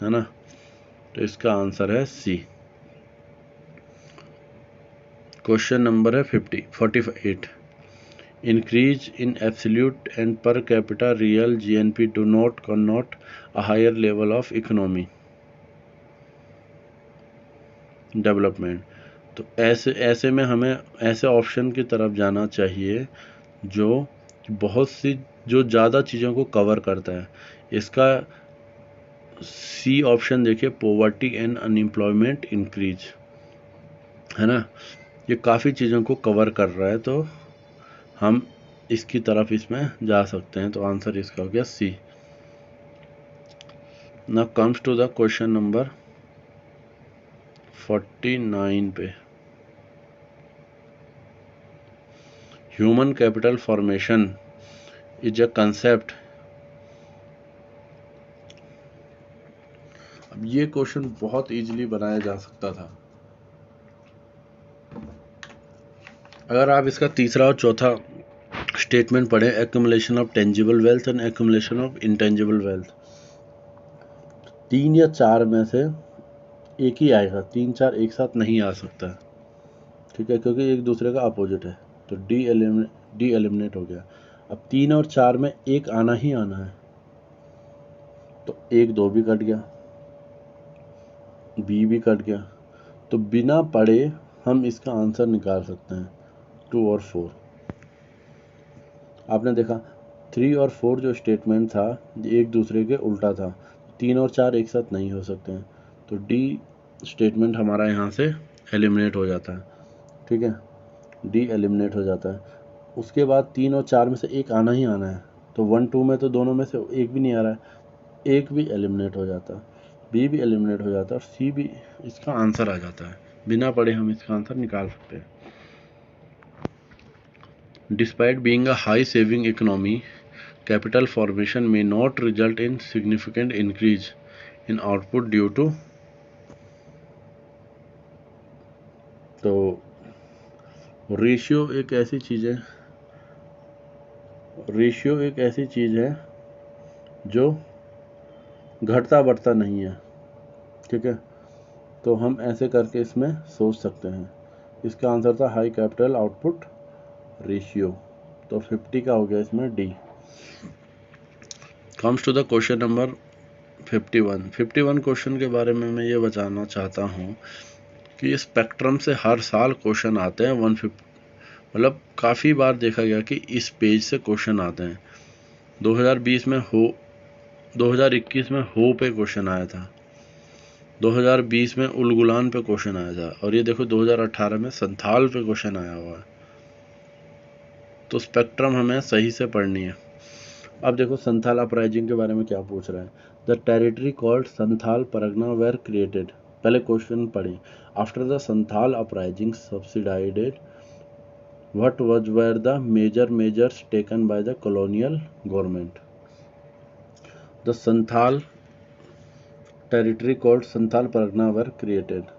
है ना। तो इसका आंसर है सी। क्वेश्चन नंबर है 48। Increase in absolute and per capita real GNP do not connote a higher level of economy development. तो ऐसे में हमें ऐसे ऑप्शन की तरफ जाना चाहिए जो बहुत सी, जो ज़्यादा चीज़ों को कवर करता है। इसका सी ऑप्शन देखिए, पॉवर्टी एंड अनएम्प्लॉयमेंट इंक्रीज, है ना। ये काफ़ी चीज़ों को कवर कर रहा है, तो हम इसकी तरफ इसमें जा सकते हैं। तो आंसर इसका हो गया C. Now comes to the question number 49 पे, human capital formation is a concept. अब ये क्वेश्चन बहुत इजीली बनाया जा सकता था अगर आप इसका तीसरा और चौथा स्टेटमेंट पढ़ें, accumulation of tangible wealth and accumulation of intangible wealth. 3 या 4 में से एक ही आएगा, 3 4 एक साथ नहीं आ सकता, ठीक है, क्योंकि एक दूसरे का अपोजिट है। तो डी एलिमिनेट हो गया। अब 3 और 4 में एक आना ही आना है, तो 1 2 भी कट गया, बी भी कट गया। तो बिना पढ़े हम इसका आंसर निकाल सकते हैं 2 और 4। आपने देखा 3 और 4 जो स्टेटमेंट था एक दूसरे के उल्टा था, 3 और 4 एक साथ नहीं हो सकते हैं, तो डी स्टेटमेंट हमारा यहाँ से एलिमिनेट हो जाता है, ठीक है, डी एलिमिनेट हो जाता है। उसके बाद 3 और 4 में से एक आना ही आना है, तो 1 2 में तो दोनों में से एक भी नहीं आ रहा है, एक भी एलिमिनेट हो जाता है, बी भी एलिमिनेट हो जाता है, और सी भी इसका आंसर आ जाता है। बिना पढ़े हम इसका आंसर निकाल सकते हैं। Despite being a high saving economy, capital formation may not result in significant increase in output due to, तो रेशियो एक ऐसी चीज़ है जो घटता बढ़ता नहीं है, ठीक है। तो हम ऐसे करके इसमें सोच सकते हैं। इसका आंसर था हाई कैपिटल आउटपुट रेशियो। तो 50 का हो गया इसमें D. Comes to the question number 51 question के बारे में मैं ये बताना चाहता हूँ कि स्पेक्ट्रम से हर साल क्वेश्चन आते हैं 150, मतलब काफ़ी बार देखा गया कि इस पेज से क्वेश्चन आते हैं। 2021 में हो पे क्वेश्चन आया था, 2020 में उलगुलान पे क्वेश्चन आया था, और ये देखो 2018 में संथाल पे क्वेश्चन आया हुआ है। तो स्पेक्ट्रम हमें सही से पढ़नी है। अब देखो संथाल अपराइजिंग के बारे में क्या पूछ रहा है। The territory called Santhal Pargana were created. पहले क्वेश्चन पढ़े। After the Santhal uprising subsided what were the major measures taken by the colonial government? The Santhal territory called Santhal Pargana were created.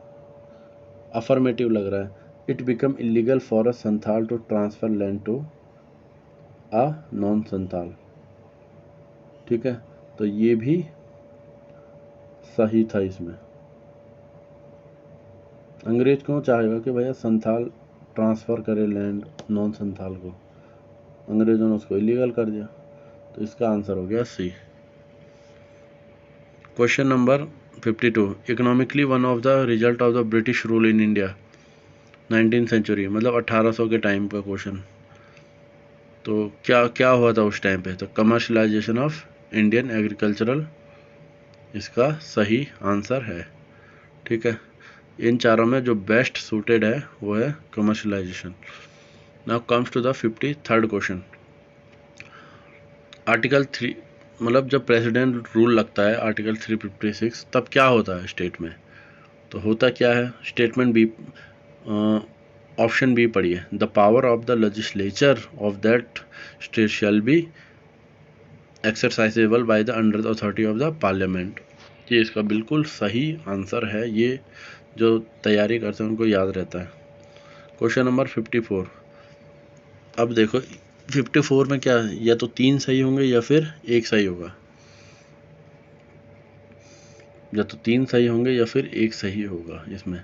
Affirmative लग रहा है। It became illegal for a Santhal to transfer land to a non-Santhal। ठीक है, तो ये भी सही था। इसमें अंग्रेज क्यों चाहेगा कि भैया संथाल ट्रांसफ़र करे लैंड नॉन संथाल को, अंग्रेजों ने उसको इलीगल कर दिया। तो इसका आंसर हो गया C. Question number 52 economically one of the result of the British rule in India 19th century, मतलब 1800 के टाइम का क्वेश्चन। तो क्या क्या हुआ था उस टाइम पे? तो कमर्शलाइजेशन ऑफ इंडियन एग्रीकल्चरल इसका सही आंसर है, ठीक है। इन चारों में जो बेस्ट सूटेड है वो है commercialisation. Now comes to the 53rd question. Article 3, मतलब जब प्रेसिडेंट रूल लगता है आर्टिकल 356, तब क्या होता है स्टेट में? तो होता क्या है? स्टेटमेंट बी, ऑप्शन बी पढ़िए। The power of the legislature of that state shall be exercisable by the under the authority of the parliament. ये इसका बिल्कुल सही आंसर है। ये जो तैयारी करते हैं उनको याद रहता है। Question number 54। अब देखो 54 में क्या है, या तो 3 सही होंगे या फिर 1 सही होगा, या तो 3 सही होंगे या फिर 1 सही होगा। इसमें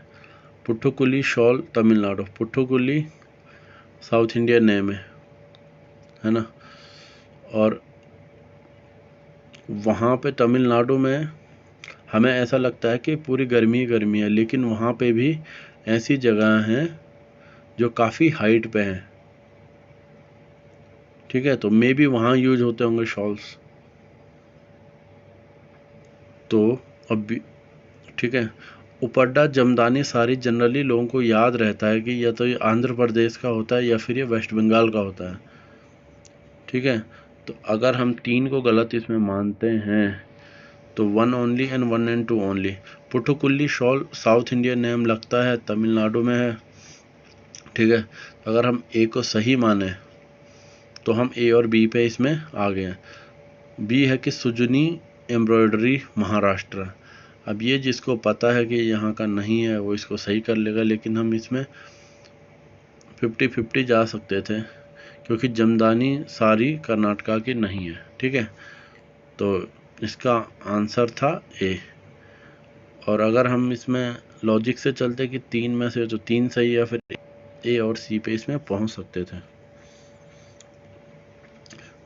Puthukkuli shawl Tamil Nadu, Puthukkuli South Indian name है ना, और वहाँ पे तमिलनाडु में हमें ऐसा लगता है कि पूरी गर्मी गर्मी है, लेकिन वहाँ पे भी ऐसी जगह हैं जो काफ़ी हाइट पे हैं, ठीक है। तो मे भी वहाँ यूज होते होंगे शॉल्स। तो अब भी ठीक है। उपड्डा जमदानी साड़ी जनरली लोगों को याद रहता है कि या तो ये आंध्र प्रदेश का होता है या फिर ये वेस्ट बंगाल का होता है, ठीक है। तो अगर हम 3 को गलत इसमें मानते हैं तो 1 only and 1 and 2 only. Puthukkuli shawl South Indian name लगता है, तमिलनाडु में है, ठीक है। अगर हम ए को सही माने तो हम ए और बी पे इसमें आ गए हैं। बी है कि सुजनी एम्ब्रॉयडरी महाराष्ट्र। अब ये जिसको पता है कि यहाँ का नहीं है वो इसको सही कर लेगा, लेकिन हम इसमें 50-50 जा सकते थे क्योंकि जमदानी साड़ी कर्नाटका की नहीं है, ठीक है। तो इसका आंसर था ए। और अगर हम इसमें लॉजिक से चलते कि 3 में से तो 3 सही है, फिर ए और सी पे इसमें पहुंच सकते थे।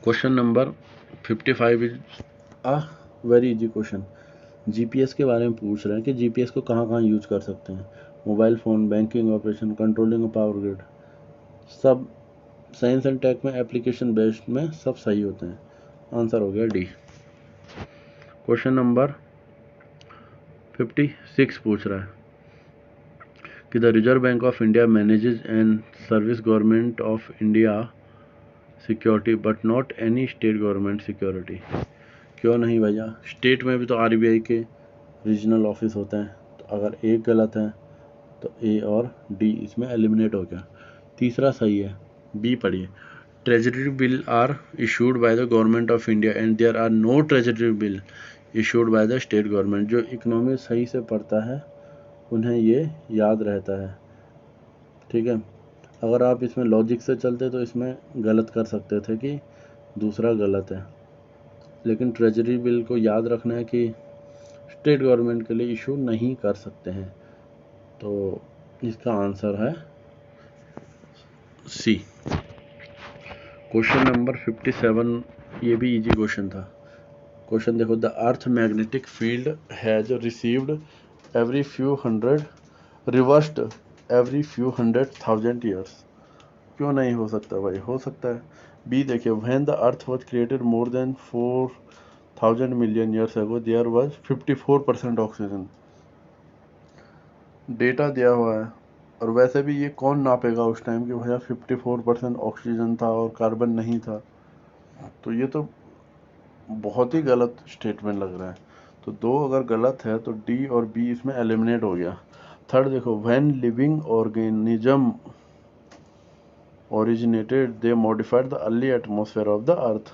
Question number 55 is a very easy question. GPS के बारे में पूछ रहे हैं कि जीपीएस को कहाँ कहाँ यूज कर सकते हैं। Mobile phone, banking operation, controlling power grid, सब साइंस एंड टेक में एप्लीकेशन बेस्ड में सब सही होते हैं। आंसर हो गया डी। क्वेश्चन नंबर 56 पूछ रहा है कि the reserve bank of India manages and service government of India security but not any state government security. क्यों नहीं भैया, स्टेट में भी तो आरबीआई के रीजनल ऑफिस होते हैं। तो अगर एक गलत है तो ए और डी इसमें एलिमिनेट हो गया। तीसरा सही है, बी पढ़िए। Treasury bill are issued by the government of India and there are no treasury bill issued by the state government. जो इकोनॉमी सही से पढ़ता है उन्हें ये याद रहता है, ठीक है। अगर आप इसमें लॉजिक से चलते तो इसमें गलत कर सकते थे कि दूसरा गलत है। लेकिन ट्रेजरी बिल को याद रखना है कि स्टेट गवर्नमेंट के लिए इशू नहीं कर सकते हैं। तो इसका आंसर है सी। क्वेश्चन नंबर 57, ये भी इजी क्वेश्चन था। क्वेश्चन देखो, the earth magnetic field has received every few hundred reversed every few 100,000 years. क्यों नहीं हो सकता भाई? हो सकता है। बी देखिए, when the earth was created more than 4,000 million years ago there was 54% oxygen. Data दिया हुआ है, और वैसे भी ये कौन नापेगा उस टाइम कि भैया 54% ऑक्सीजन था और कार्बन नहीं था? तो ये तो बहुत ही गलत स्टेटमेंट लग रहा है। तो दो अगर गलत है तो डी और बी इसमें एलिमिनेट हो गया। थर्ड देखो, when living organism originated they modified the early atmosphere of the earth.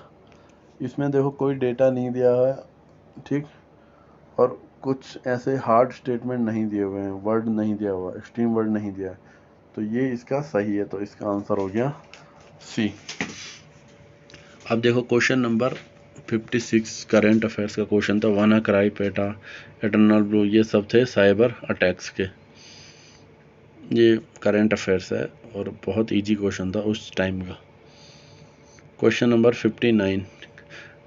इसमें देखो कोई डेटा नहीं दिया है, ठीक, और कुछ ऐसे हार्ड स्टेटमेंट नहीं दिए हुए हैं, वर्ड नहीं दिया हुआ, एक्सट्रीम वर्ड नहीं दिया है, तो ये इसका सही है। तो इसका आंसर हो गया सी। अब देखो क्वेश्चन नंबर 56 करंट अफेयर्स का क्वेश्चन था। वाना क्राई पेटा एटर्नल ब्लू, ये सब थे साइबर अटैक्स के। ये करंट अफेयर्स है और बहुत इजी क्वेश्चन था उस टाइम का। Question number 59,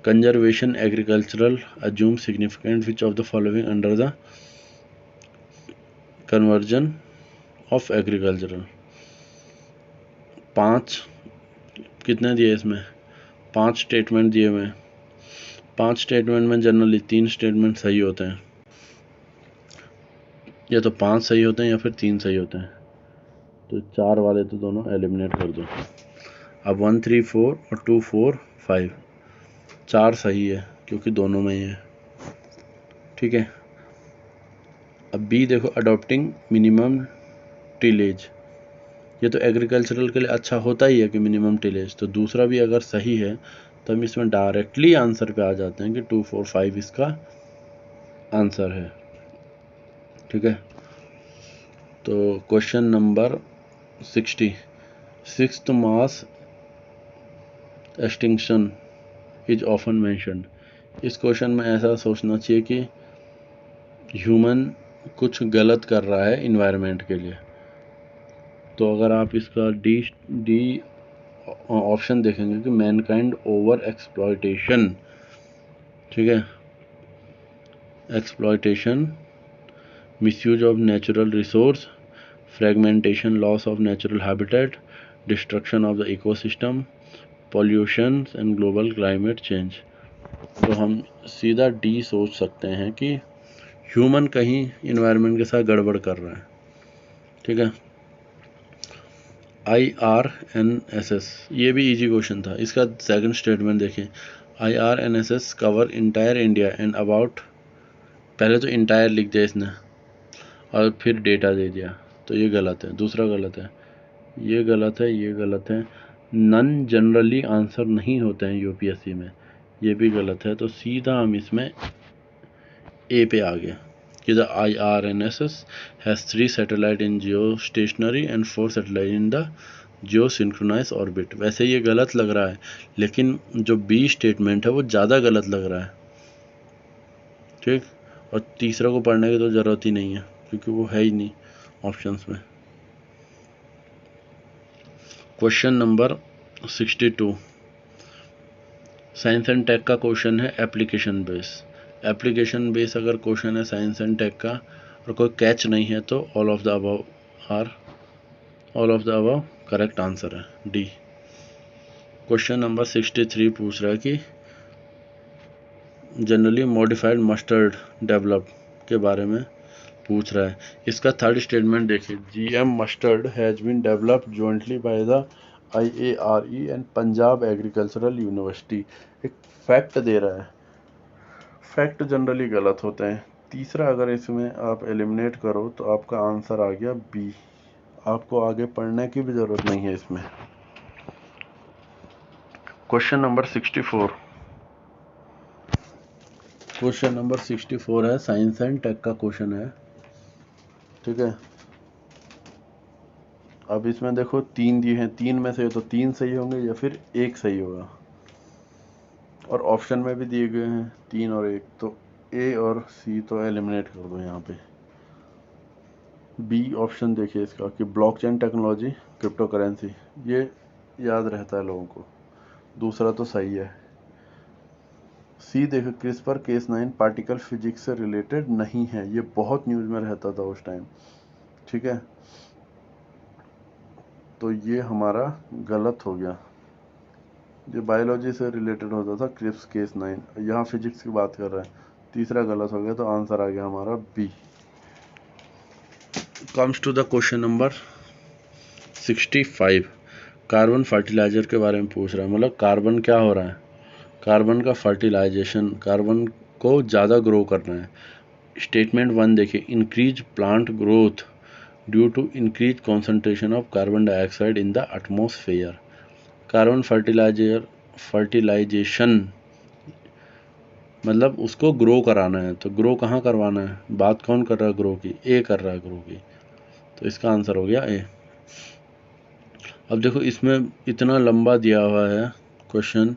conservation agricultural assume significant which of the following under the conversion of agricultural. 5 कितने दिए इसमें? 5 स्टेटमेंट दिए हुए हैं। 5 स्टेटमेंट में जनरली 3 स्टेटमेंट सही होते हैं, या तो 5 सही होते हैं या फिर 3 सही होते हैं। तो 4 वाले तो दोनों एलिमिनेट कर दो। अब 1 3 4 और 2 4 5, 4 सही है क्योंकि दोनों में ही है, ठीक है। अब बी देखो, अडॉप्टिंग मिनिमम टिलेज, ये तो एग्रीकल्चरल के लिए अच्छा होता ही है कि मिनिमम टिलेज। तो दूसरा भी अगर सही है तो हम इसमें डायरेक्टली आंसर पे आ जाते हैं कि 2 4 5 इसका आंसर है, ठीक है। तो question number 60, sixth mass extinction is often mentioned. इस क्वेश्चन में ऐसा सोचना चाहिए कि ह्यूमन कुछ गलत कर रहा है इन्वायरमेंट के लिए। तो अगर आप इसका डी ऑप्शन देखेंगे कि मैनकाइंड ओवर एक्सप्लॉयटेशन, ठीक है, exploitation, misuse of natural resource, fragmentation, loss of natural habitat, destruction of the ecosystem, pollution and global climate change. तो हम सीधा डी सोच सकते हैं कि ह्यूमन कहीं इन्वायरमेंट के साथ गड़बड़ कर रहा है, ठीक है। IRNSS, ये भी इजी क्वेश्चन था। इसका सेकंड स्टेटमेंट देखें, IRNSS cover entire India and about, पहले तो इंटायर लिख दिया इसने और फिर डेटा दे दिया, तो ये गलत है। दूसरा गलत है, ये गलत है, ये गलत है। नन जनरली आंसर नहीं होते हैं यूपीएससी में, ये भी गलत है। तो सीधा हम इसमें ए पे आ गया कि the IRNSS has 3 satellite in geostationary and 4 satellite in the geo synchronize orbit. वैसे ये गलत लग रहा है, लेकिन जो बी स्टेटमेंट है वो ज़्यादा गलत लग रहा है, ठीक। और तीसरा को पढ़ने की तो ज़रूरत ही नहीं है क्योंकि वो है ही नहीं ऑप्शंस में। Question number 62, science and tech का क्वेश्चन है, एप्लीकेशन बेस। एप्लीकेशन बेस अगर क्वेश्चन है साइंस एंड टेक का और कोई कैच नहीं है तो all of the above correct answer है डी। क्वेश्चन नंबर 63 पूछ रहा है कि जनरली मॉडिफाइड मस्टर्ड डेवलप के बारे में पूछ रहा है। इसका थर्ड स्टेटमेंट देखिए, GM mustard has been developed jointly by the IARE and Punjab agricultural university. एक फैक्ट दे रहा है, फैक्ट जनरली गलत होते हैं। तीसरा अगर इसमें आप एलिमिनेट करो तो आपका आंसर आ गया बी। आपको आगे पढ़ने की भी ज़रूरत नहीं है इसमें। क्वेश्चन नंबर 64, क्वेश्चन नंबर 64 है, साइंस एंड टेक का क्वेश्चन है, ठीक है। अब इसमें देखो 3 दिए हैं, 3 में से तो 3 सही होंगे या फिर 1 सही होगा। और ऑप्शन में भी दिए गए हैं 3 और 1, तो ए और सी तो एलिमिनेट कर दो यहाँ पे। बी ऑप्शन देखिए इसका कि ब्लॉकचेन टेक्नोलॉजी, क्रिप्टो करेंसी, ये याद रहता है लोगों को, दूसरा तो सही है। सी देखो क्रिस्पर केस 9 पार्टिकल फिजिक्स से रिलेटेड नहीं है, ये बहुत न्यूज़ में रहता था उस टाइम, ठीक है, तो ये हमारा गलत हो गया। ये बायोलॉजी से रिलेटेड होता था क्रिप्स केस 9, यहाँ फिजिक्स की बात कर रहा है, तीसरा गलत हो गया, तो आंसर आ गया हमारा B. Comes to the question number 65। Carbon fertilizer के बारे में पूछ रहा है, मतलब कार्बन क्या हो रहा है, कार्बन का फर्टिलाइजेशन, कार्बन को ज़्यादा ग्रो करना है। स्टेटमेंट 1 देखिए, increase plant growth due to increase concentration of carbon dioxide in the atmosphere. Carbon fertilization मतलब उसको ग्रो कराना है, तो ग्रो कहाँ करवाना है, बात कौन कर रहा है ग्रो की, ए कर रहा है ग्रो की, तो इसका आंसर हो गया ए। अब देखो इसमें इतना लंबा दिया हुआ है क्वेश्चन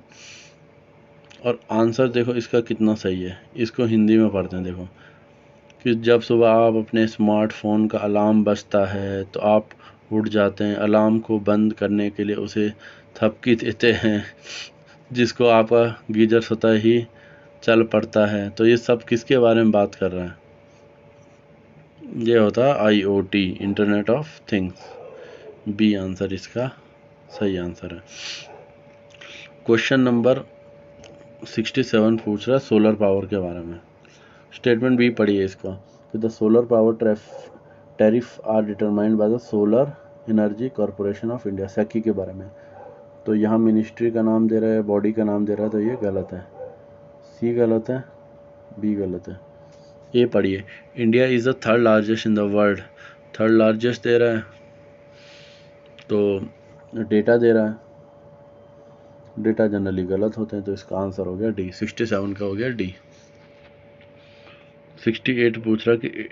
और आंसर देखो इसका कितना सही है, इसको हिंदी में पढ़ते हैं। देखो कि जब सुबह आप अपने स्मार्टफोन का अलार्म बजता है तो आप उठ जाते हैं, अलार्म को बंद करने के लिए उसे थपकी देते हैं, जिसको आपका गीजर स्वतः ही चल पड़ता है। तो ये सब किसके बारे में बात कर रहा है, ये होता है IoT, internet of things. B answer इसका सही आंसर है। क्वेश्चन नंबर 67 पूछ रहा है सोलर पावर के बारे में। स्टेटमेंट बी पढ़िए इसका कि the solar power tariff are determined by the solar energy corporation of India, SECI के बारे में। तो यहाँ मिनिस्ट्री का नाम दे रहा है, बॉडी का नाम दे रहा है, तो ये गलत है, सी गलत है, बी गलत है। ये पढ़िए, India is the third largest in the world, third largest दे रहा है, तो डेटा दे रहा है, डेटा जनरली गलत होते हैं, तो इसका आंसर हो गया डी। 67 का हो गया डी। 68 पूछ रहा कि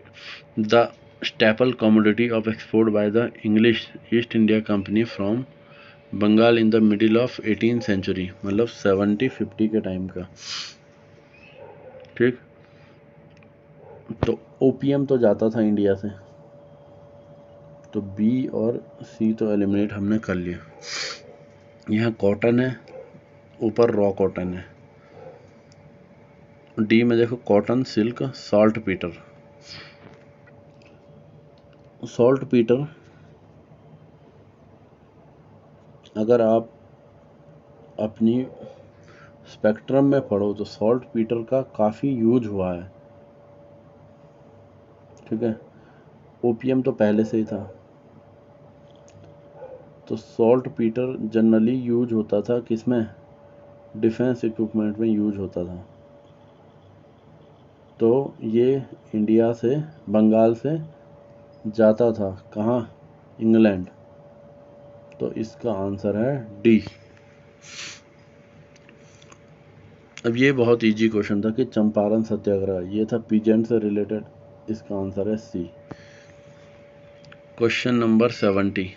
the staple commodity of export by the English East India Company from Bengal in the middle of 18th century, मतलब 70-50 के टाइम का, ठीक। तो ओपीएम तो जाता था इंडिया से, तो बी और सी तो एलिमिनेट हमने कर लिया। यहाँ कॉटन है, ऊपर रॉ कॉटन है। डी में देखो cotton, silk, salt Peter. Salt Peter अगर आप अपनी स्पेक्ट्रम में पढ़ो तो सॉल्ट पीटर का काफ़ी यूज हुआ है, ठीक है। ओपीएम तो पहले से ही था, तो सॉल्ट पीटर जनरली यूज होता था किसमें, डिफेंस इक्विपमेंट में यूज होता था। तो ये इंडिया से, बंगाल से जाता था कहाँ, इंग्लैंड, तो इसका आंसर है डी। अब ये बहुत इजी क्वेश्चन था कि चंपारण सत्याग्रह, ये था पीजेंट से रिलेटेड, इसका आंसर है सी। क्वेश्चन नंबर 70,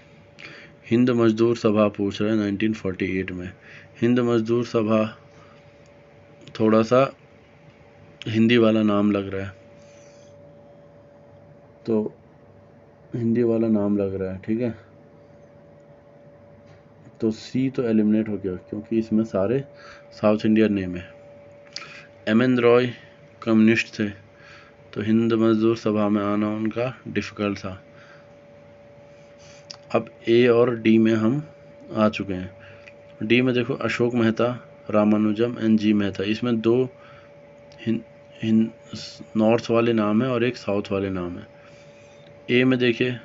हिंद मजदूर सभा पूछ रहे हैं 1948 में। हिंद मजदूर सभा थोड़ा सा हिंदी वाला नाम लग रहा है, तो हिंदी वाला नाम लग रहा है, ठीक है, तो सी तो एलिमिनेट हो गया क्योंकि इसमें सारे साउथ इंडियन नेम है। एम.एन. रॉय कम्युनिस्ट थे, तो हिंद मजदूर सभा में आना उनका डिफ़िकल्ट था। अब ए और डी में हम आ चुके हैं। डी में देखो अशोक मेहता, रामानुजम एंड जी मेहता, इसमें दो नॉर्थ वाले नाम है और एक साउथ वाले नाम है। ए में देखिए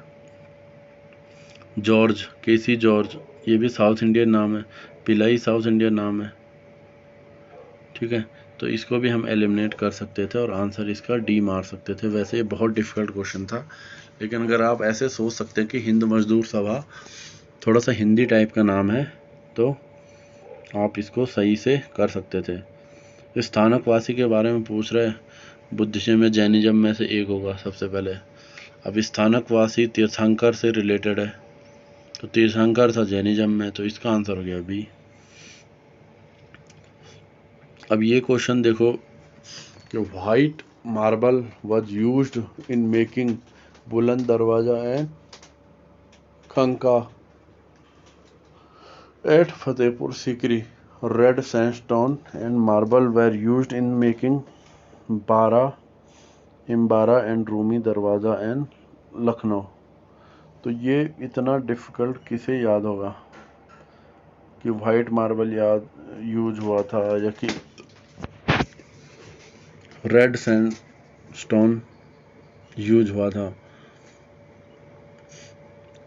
जॉर्ज, केसी जॉर्ज, ये भी साउथ इंडियन नाम है। पिलाई साउथ इंडियन नाम है, ठीक है, तो इसको भी हम एलिमिनेट कर सकते थे और आंसर इसका डी मार सकते थे। वैसे ये बहुत डिफ़िकल्ट क्वेश्चन था, लेकिन अगर आप ऐसे सोच सकते हैं कि हिंद मजदूर सभा थोड़ा सा हिंदी टाइप का नाम है, तो आप इसको सही से कर सकते थे। स्थानकवासी के बारे में पूछ रहे, बुद्धिज्म में जैनिज्म में से एक होगा सबसे पहले। अब स्थानकवासी तीर्थंकर से रिलेटेड है, तो तीर्थंकर था जैनिज्म में, तो इसका आंसर हो गया बी। अब ये क्वेश्चन देखो कि white marble was used in making Buland Darwaza and Khanqah at Fatehpur Sikri. Red sandstone and marble were used in making Imambara and Rumi Darwaza and Lucknow. तो ये इतना डिफ़िकल्ट किसे याद होगा कि वाइट मार्बल यूज हुआ था या कि रेड सैंडस्टोन यूज हुआ था.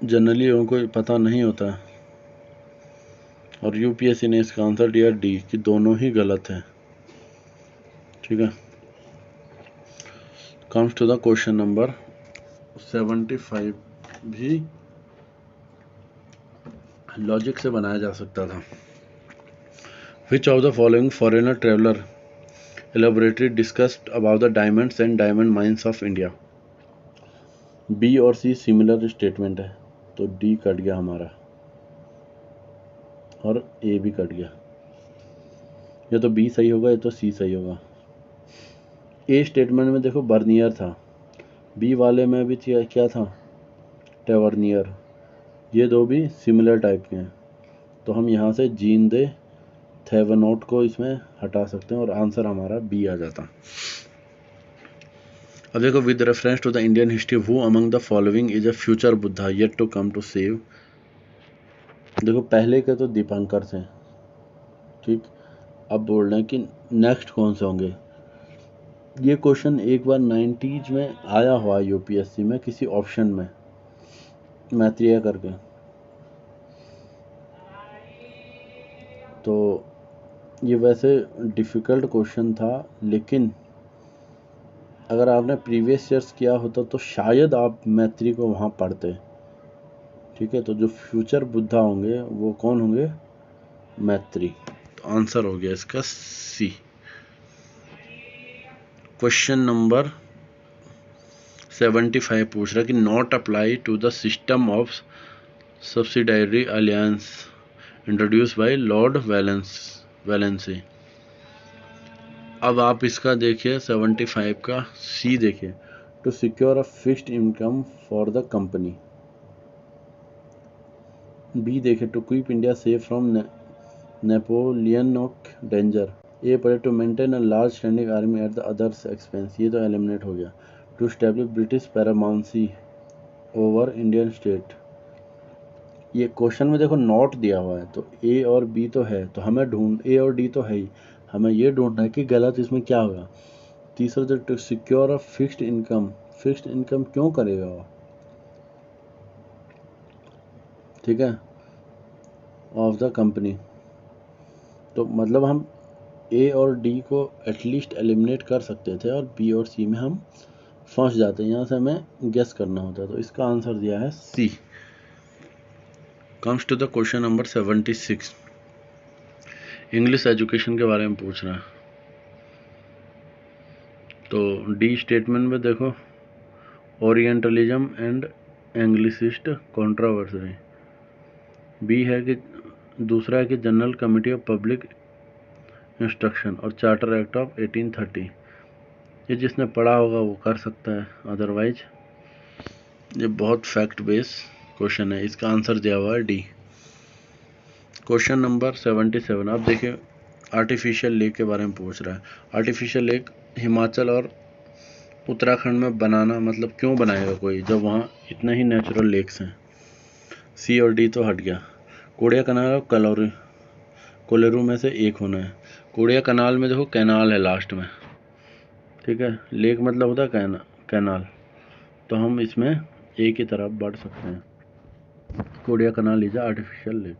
जनरली लोगों को पता नहीं होता है और यूपीएससी ने इसका आंसर दिया डी कि दोनों ही गलत है. ठीक है. Comes to the question number 75 भी लॉजिक से बनाया जा सकता था. Which of the following foreigner traveller elaborately discussed about the diamonds and diamond mines of India. B और सी सिमिलर स्टेटमेंट है तो डी कट गया हमारा और ए भी कट गया. या तो बी सही होगा या तो सी सही होगा. ए स्टेटमेंट में देखो बर्नियर था, बी वाले में भी क्या था टेवर्नियर. ये दो भी सिमिलर टाइप के हैं तो हम यहाँ से जीन दे थेवनोट को इसमें हटा सकते हैं और आंसर हमारा बी आ जाता. अब देखो with reference to the Indian history who among the following is a future Buddha yet to come to save. देखो पहले के तो दीपंकर से, ठीक. अब बोल रहे हैं कि नेक्स्ट कौन से होंगे. ये क्वेश्चन एक बार 90s में आया हुआ यूपीएससी में किसी ऑप्शन में मैत्रेय करके. तो ये वैसे डिफ़िकल्ट क्वेश्चन था लेकिन अगर आपने प्रीवियस ईयर्स किया होता तो शायद आप मैत्री को वहाँ पढ़ते. ठीक है. तो जो फ्यूचर बुद्धा होंगे वो कौन होंगे मैत्री. तो आंसर हो गया इसका सी. क्वेश्चन नंबर 75 पूछ रहा है कि not apply to the system of subsidiary alliance introduce by lord वैलेंसी. अब आप इसका देखिए 75 का सी देखिए to secure a fixed income for the company. B देखिए to keep India safe from Napoleonic danger. A पढ़े to maintain a large standing army at the others expense. ये तो एलिमिनेट हो गया. To establish British paramountcy over Indian state. ये question में देखो not दिया हुआ है तो ए और बी तो है तो हमें ए और डी तो है ही, हमें ये ढूंढना है कि गलत इसमें क्या होगा. तीसरा to secure a fixed income. Fixed income क्यों करेगा वो. ठीक है. Of the company. तो मतलब हम ए और डी को एटलीस्ट एलिमिनेट कर सकते थे और बी और सी में हम फंस जाते हैं. यहाँ से हमें गेस करना होता है. तो इसका आंसर दिया है C. Comes to the question number 76. English education के बारे में पूछ रहा है. तो डी स्टेटमेंट में देखो orientalism and anglicist controversy. B है कि दूसरा है कि general committee of public instruction और चार्टर एक्ट ऑफ 1830. ये जिसने पढ़ा होगा वो कर सकता है, अदरवाइज ये बहुत फैक्ट बेस क्वेश्चन है. इसका आंसर दिया हुआ है डी. Question number 77. अब देखिए आर्टिफिशियल लेक के बारे में पूछ रहा है. आर्टिफिशियल लेक हिमाचल और उत्तराखंड में बनाना मतलब क्यों बनाएगा कोई जब वहाँ इतने ही नेचुरल लेक्स हैं. सी और डी तो हट गया. कोड़िया कनाल और कोलेरू में से एक होना है. कोड़िया कनाल में देखो कैनाल है लास्ट में. ठीक है. लेक मतलब होता है कैनाल. तो हम इसमें ए की तरफ बढ़ सकते हैं. Kodiya canal is artificial lake.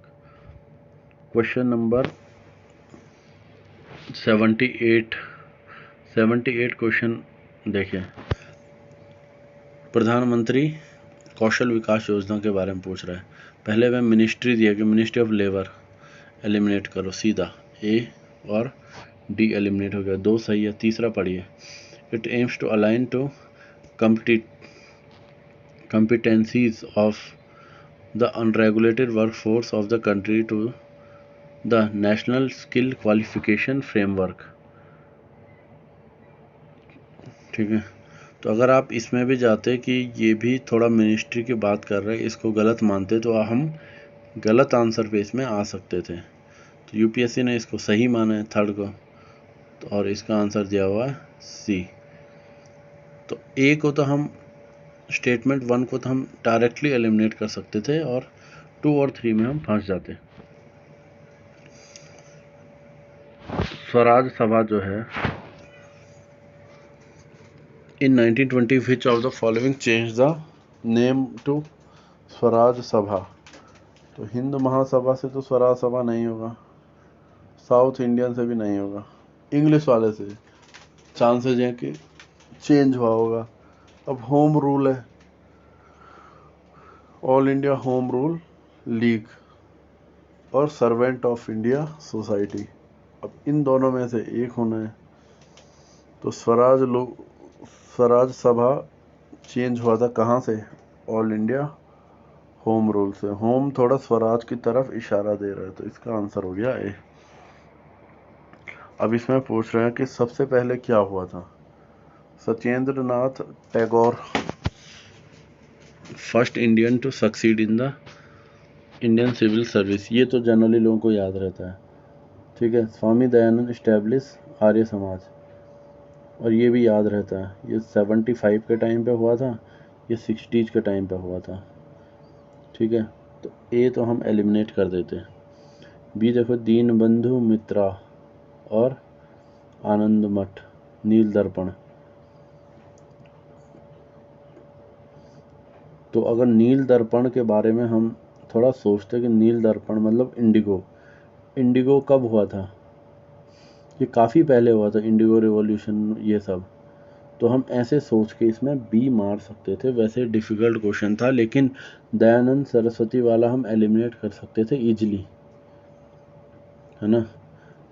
Question number 78 question देखिए. प्रधानमंत्री कौशल विकास योजना के बारे में पूछ रहा है. पहले में मिनिस्ट्री दिया कि मिनिस्ट्री ऑफ लेबर एलिमिनेट करो सीधा. ए और डी एलिमिनेट हो गया. दो सही है. तीसरा पढ़िए. It aims to align to competencies of the unregulated workforce of the country to the national skill qualification framework. ठीक है, तो अगर आप इसमें भी जाते कि ये भी थोड़ा मिनिस्ट्री की बात कर रहे हैं, इसको गलत मानते तो हम गलत आंसर पे इसमें आ सकते थे। तो यूपीएससी ने इसको सही माना है थर्ड को, तो और इसका आंसर दिया हुआ है सी। तो ए को तो हम स्टेटमेंट 1 को तो हम डायरेक्टली एलिमिनेट कर सकते थे और 2 और 3 में हम फंस जाते। स्वराज सभा जो है, इन 1920 which of the following changed the name to Swaraj सभा? तो हिंद महासभा से तो स्वराज सभा नहीं होगा, साउथ इंडियन से भी नहीं होगा, इंग्लिश वाले से चांसेस हैं कि चेंज हुआ होगा। अब होम रूल है, all India home rule league और सर्वेंट ऑफ इंडिया सोसाइटी। अब इन दोनों में से एक होना है, तो स्वराज सभा चेंज हुआ था कहाँ से? ऑल इंडिया होम रूल से। होम थोड़ा स्वराज की तरफ इशारा दे रहा है, तो इसका आंसर हो गया ए। अब इसमें पूछ रहे हैं कि सबसे पहले क्या हुआ था। Satyendra Nath Tagore, first Indian to succeed in the Indian civil service, ये तो जनरली लोगों को याद रहता है। ठीक है, स्वामी दयानंद इस्टेब्लिश आर्य समाज, और ये भी याद रहता है, ये 75 के टाइम पे हुआ था, ये 60s के टाइम पे हुआ था। ठीक है, तो ए तो हम एलिमिनेट कर देते। बी देखो, दीन बंधु मित्रा और आनंद मठ, नील दर्पण। तो अगर नील दर्पण के बारे में हम थोड़ा सोचते कि नील दर्पण मतलब इंडिगो, इंडिगो कब हुआ था? ये काफ़ी पहले हुआ था, इंडिगो रिवॉल्यूशन ये सब। तो हम ऐसे सोच के इसमें बी मार सकते थे। वैसे डिफ़िकल्ट क्वेश्चन था, लेकिन दयानंद सरस्वती वाला हम एलिमिनेट कर सकते थे इजीली, है ना।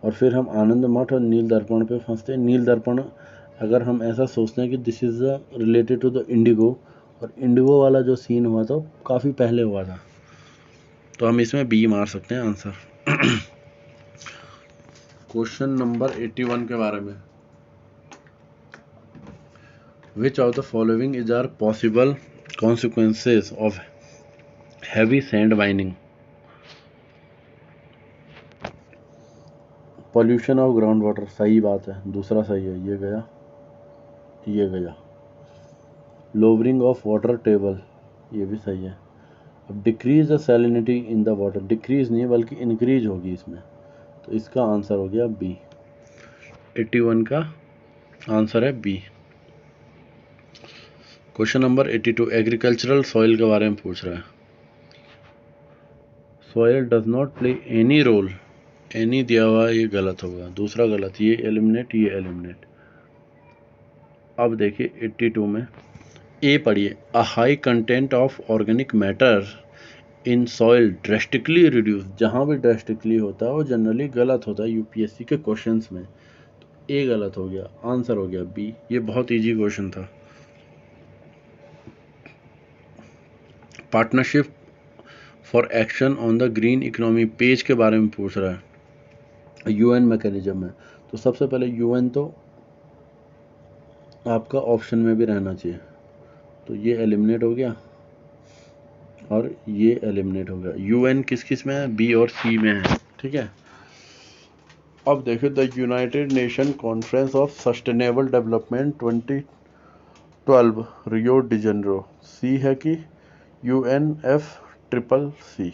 और फिर हम आनंद मठ और नील दर्पण पे फंसते। नील दर्पण अगर हम ऐसा सोचते हैं कि this is related to the indigo, और इंडिगो वाला जो सीन हुआ था काफ़ी पहले हुआ था, तो हम इसमें बी मार सकते हैं आंसर। क्वेश्चन नंबर 81 के बारे में, which of the following is are possible consequences of heavy sand mining? Pollution of ground water, सही बात है, दूसरा सही है, ये गया ये गया। लोअरिंग ऑफ वाटर टेबल, ये भी सही है। अब decrease the salinity in the water, decrease नहीं बल्कि इंक्रीज होगी इसमें, तो इसका आंसर हो गया बी। 81 का आंसर है B. Question number 82, agricultural soil के बारे में पूछ रहा है। Soil does not play any role, any दिया हुआ, ये गलत होगा, दूसरा गलत, ये एलिमिनेट, ये एलिमिनेट। अब देखिए 82 में ए पढ़िए, a high content of organic matter in soil drastically reduce. जहाँ भी ड्रेस्टिकली होता है वो जनरली गलत होता है यूपीएससी के क्वेश्चंस में, तो ए गलत हो गया, आंसर हो गया बी। ये बहुत इजी क्वेश्चन था। Partnership for action on the green economy page के बारे में पूछ रहा है, यूएन मैकेनिज्म है। तो सबसे पहले यूएन तो आपका ऑप्शन में भी रहना चाहिए, तो ये एलिमिनेट हो गया और ये एलिमिनेट हो गया। यूएन किस किस में है? बी और सी में है। ठीक है, अब देखो, the United Nation conference of sustainable development 2012 Rio de Janeiro, C है कि UNFCCC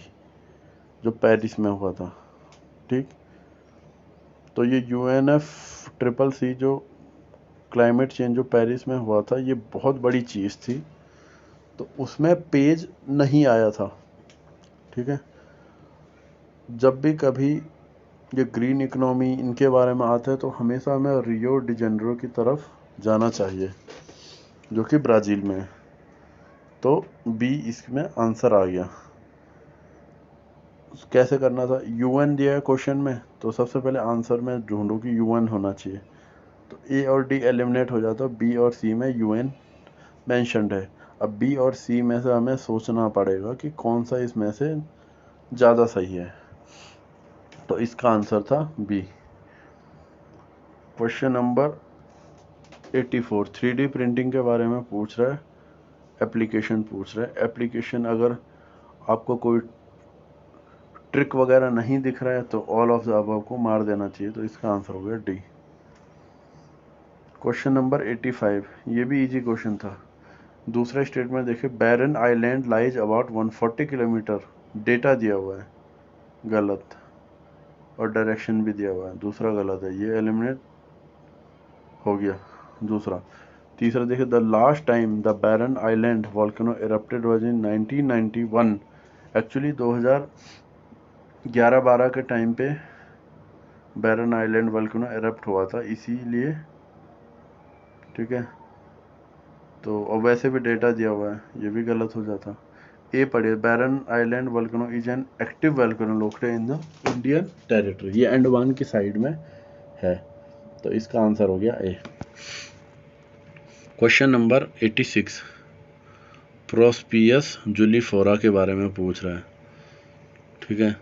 जो पेरिस में हुआ था। ठीक, तो ये UNFCCC जो क्लाइमेट चेंज जो पेरिस में हुआ था, ये बहुत बड़ी चीज़ थी, तो उसमें पेज नहीं आया था। ठीक है, जब भी कभी ये ग्रीन इकोनॉमी इनके बारे में आता है तो हमेशा हमें रियो डी जेनेरो की तरफ जाना चाहिए, जो कि ब्राज़ील में है। तो बी इसमें आंसर आ गया। कैसे करना था? यूएन दिया है क्वेश्चन में, तो सबसे पहले आंसर में ढूंढूं कि यूएन होना चाहिए, तो ए और डी एलिमिनेट हो जाता, बी और सी में यूएन मेंशन्ड है। अब बी और सी में से हमें सोचना पड़ेगा कि कौन सा इसमें से ज़्यादा सही है। तो इसका आंसर था B. Question number 84 3D printing के बारे में पूछ रहा है, एप्लीकेशन पूछ रहा है। एप्लीकेशन अगर आपको कोई ट्रिक वगैरह नहीं दिख रहा है तो ऑल ऑफ द अबव को मार देना चाहिए, तो इसका आंसर हो गया डी। क्वेश्चन नंबर 85, ये भी इजी क्वेश्चन था। दूसरा स्टेटमेंट देखिए, Barren island lies about 140 kilometre, data दिया हुआ है, गलत, और डायरेक्शन भी दिया हुआ है, दूसरा गलत है, ये एलिमिनेट हो गया दूसरा। तीसरा देखिए, the last time the Barren island volcano erupted was in 1991, actually 2011-12 के टाइम पे बैरन आइलैंड वॉल्केनो इरप्ट हुआ था, इसीलिए, ठीक है। तो और वैसे भी डेटा दिया हुआ है, ये भी गलत हो जाता। ए पढ़िए, Barren island volcano is an active volcano located in the Indian territory, ये अंडमान की साइड में है, तो इसका आंसर हो गया ए। क्वेश्चन नंबर 86, प्रोस्पियस जुलीफोरा के बारे में पूछ रहा है, ठीक है।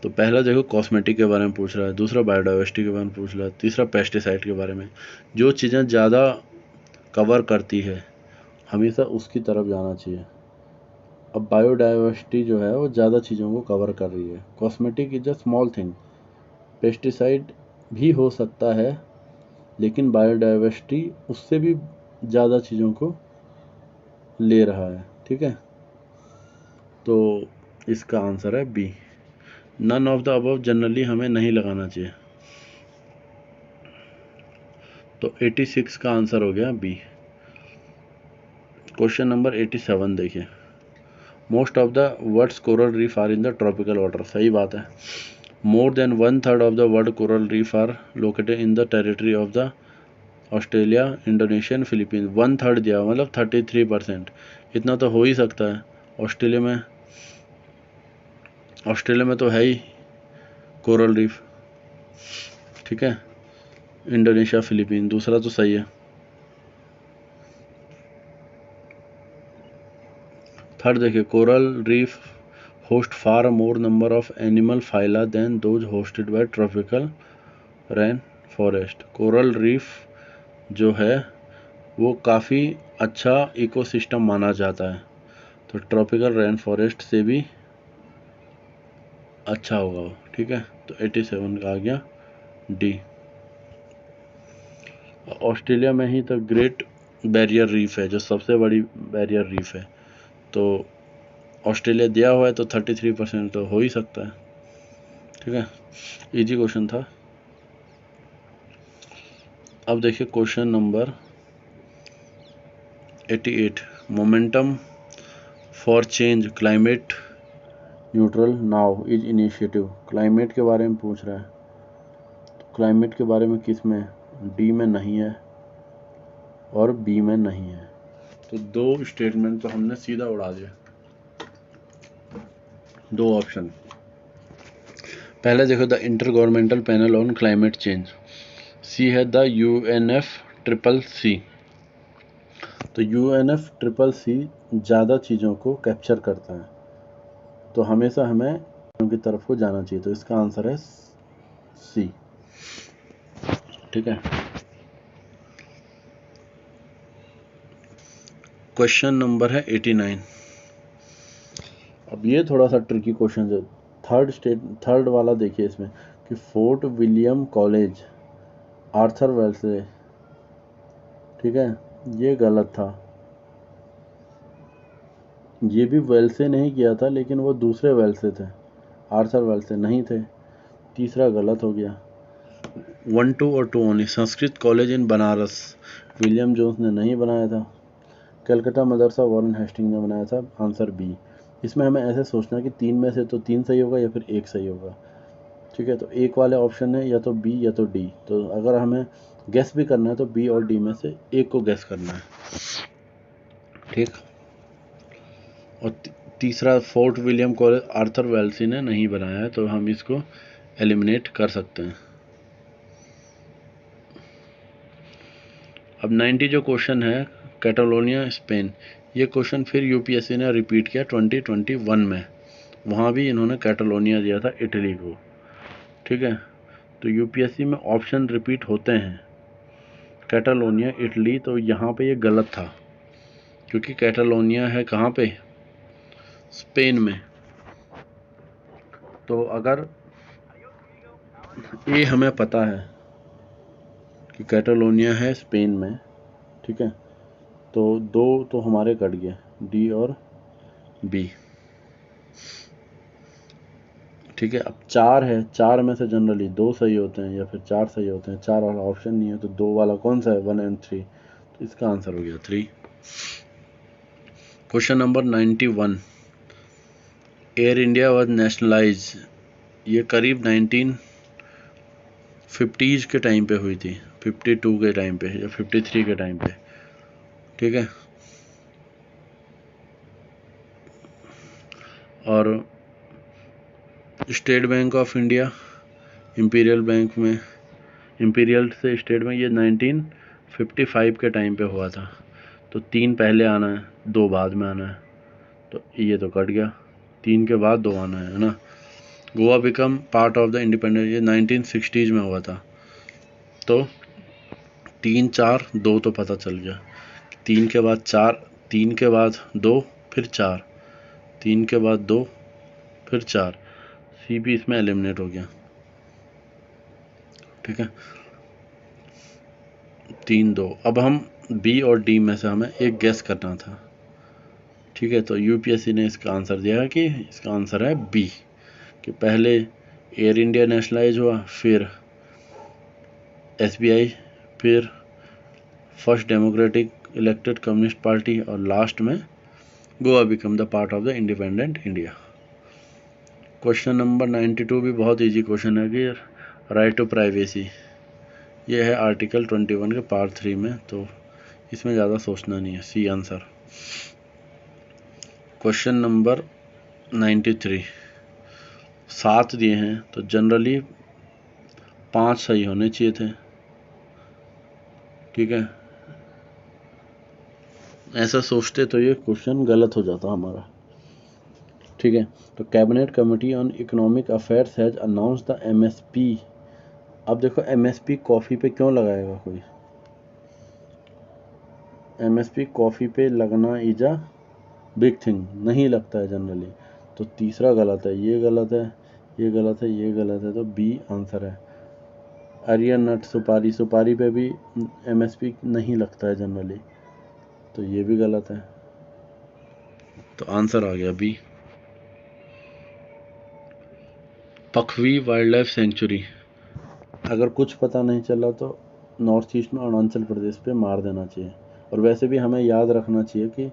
तो पहला देखो कॉस्मेटिक के बारे में पूछ रहा है, दूसरा बायोडाइवर्सिटी के बारे में पूछ रहा है, तीसरा पेस्टिसाइड के बारे में। जो चीज़ें ज़्यादा कवर करती है हमेशा उसकी तरफ जाना चाहिए। अब बायोडाइवर्सिटी जो है वो ज़्यादा चीज़ों को कवर कर रही है, cosmetic is a small thing, pesticide भी हो सकता है लेकिन बायोडाइवर्सिटी उससे भी ज़्यादा चीज़ों को ले रहा है, ठीक है। तो इसका आंसर है B. None of the above generally हमें नहीं लगाना चाहिए, तो 86 का आंसर हो गया बी। क्वेश्चन नंबर 87 देखिए, most of the world's coral reef are in the tropical water, सही बात है। More than 1/3 of the world coral reef are located in the territory of the Australia, Indonesian, Philippines. 1/3 दिया मतलब 33%, इतना तो हो ही सकता है। ऑस्ट्रेलिया में तो है ही कोरल रीफ, ठीक है। इंडोनेशिया, फिलीपींस, दूसरा तो सही है। थर्ड देखिए, coral reef host far more number of animal phyla than those hosted by tropical rain forest. Coral reef जो है वो काफ़ी अच्छा इकोसिस्टम माना जाता है, तो ट्रॉपिकल रेन फॉरेस्ट से भी अच्छा होगा वो, ठीक है। तो 87 का आ गया डी। ऑस्ट्रेलिया में ही तो ग्रेट बैरियर रीफ है, जो सबसे बड़ी बैरियर रीफ है, तो ऑस्ट्रेलिया दिया हुआ है तो 33% तो हो ही सकता है, ठीक है। इजी क्वेश्चन था। अब देखिए question number 88, momentum for change climate neutral now is initiative, climate के बारे में पूछ रहा है। तो क्लाइमेट के बारे में किस में, डी में नहीं है और बी में नहीं है, तो दो स्टेटमेंट तो हमने सीधा उड़ा दिया, दो ऑप्शन। पहले देखो, the intergovernmental panel on climate change, C है द UNFCCC। तो UNFCCC ज़्यादा चीज़ों को कैप्चर करता है, तो हमेशा हमें उनकी तरफ को जाना चाहिए, तो इसका आंसर है सी, ठीक है। क्वेश्चन नंबर है 89। अब ये थोड़ा सा ट्रिकी क्वेश्चन है। थर्ड वाला देखिए इसमें कि फोर्ट विलियम कॉलेज आर्थर वेल्से, ठीक है, ये गलत था। ये भी वेल्से नहीं किया था लेकिन वो दूसरे वेल्से थे, आर्थर वेल्से नहीं थे, तीसरा गलत हो गया। 1, 2 और 2 only. Sanskrit college in Banaras William Jones ने नहीं बनाया था। कलकत्ता मदरसा वॉरेन हेस्टिंग ने बनाया था, आंसर बी। इसमें हमें ऐसे सोचना कि 3 में से तो 3 सही होगा या फिर 1 सही होगा, ठीक है। तो एक वाले ऑप्शन है या तो बी या तो डी, तो अगर हमें गैस भी करना है तो बी और डी में से एक को गैस करना है, ठीक। और तीसरा fort William college Arthur Wellesley ने नहीं बनाया है, तो हम इसको एलिमिनेट कर सकते हैं। अब 90 जो क्वेश्चन है, कैटालोनिया स्पेन, ये क्वेश्चन फिर यूपीएससी ने रिपीट किया 2021 में, वहाँ भी इन्होंने कैटालोनिया दिया था इटली को। ठीक है, तो यूपीएससी में ऑप्शन रिपीट होते हैं। कैटालोनिया इटली, तो यहाँ पे ये गलत था क्योंकि कैटालोनिया है कहाँ पे, स्पेन में। तो अगर ये हमें पता है कि कैटालोनिया है स्पेन में, ठीक है, तो 2 तो हमारे कट गए, डी और बी। ठीक है, अब 4 है, 4 में से जनरली 2 सही होते हैं या फिर 4 सही होते हैं, 4 वाला ऑप्शन नहीं है, तो 2 वाला कौन सा है, 1 एंड 3, तो इसका आंसर हो गया 3। Question number 91, air India was nationalise, ये करीब 1950s के टाइम पे हुई थी, 52 के टाइम पे या 53 के टाइम पे, ठीक है। और state Bank of India, imperial bank में, इंपीरियल से स्टेट बैंक, ये 1955 के टाइम पे हुआ था। तो 3 पहले आना है, 2 बाद में आना है, तो ये तो कट गया, 3 के बाद 2 आना है ना। Goa become part of the independence, ये 1960s में हुआ था। तो 3 4 2 तो पता चल गया, 3 के बाद 4, 3 के बाद 2 फिर 4, 3 के बाद 2 फिर 4, सी भी इसमें एलिमिनेट हो गया, ठीक है। 3 2, अब हम बी और डी में से हमें एक गेस करना था, ठीक है। तो यूपीएससी ने इसका आंसर दिया है कि इसका आंसर है बी, कि पहले एयर इंडिया नेशनलाइज हुआ, फिर एसबीआई, फिर first democratic elected communist party, और लास्ट में Goa become the part of the independent India. Question number 92 भी बहुत इजी क्वेश्चन है कि राइट टू प्राइवेसी, ये है आर्टिकल 21 के पार्ट 3 में, तो इसमें ज़्यादा सोचना नहीं है, सी आंसर। क्वेश्चन नंबर 93, 7 दिए हैं, तो जनरली 5 सही होने चाहिए थे, ठीक है। ऐसा सोचते तो ये क्वेश्चन गलत हो जाता हमारा, ठीक है। तो cabinet committee on economic affairs has announce the MSP. अब देखो एमएसपी कॉफ़ी पे क्यों लगाएगा कोई, एमएसपी कॉफ़ी पे लगना इज अ बिग थिंग, नहीं लगता है जनरली। तो तीसरा गलत है, ये गलत है, ये गलत है, ये गलत है, तो बी आंसर है। अरियन नट, सुपारी, सुपारी पे भी एमएसपी नहीं लगता है जनरली, तो ये भी गलत है, तो आंसर आ गया बी। पखवी वाइल्ड लाइफ सेंचुरी, अगर कुछ पता नहीं चला तो नॉर्थ ईस्ट में अरुणाचल प्रदेश पे मार देना चाहिए। और वैसे भी हमें याद रखना चाहिए कि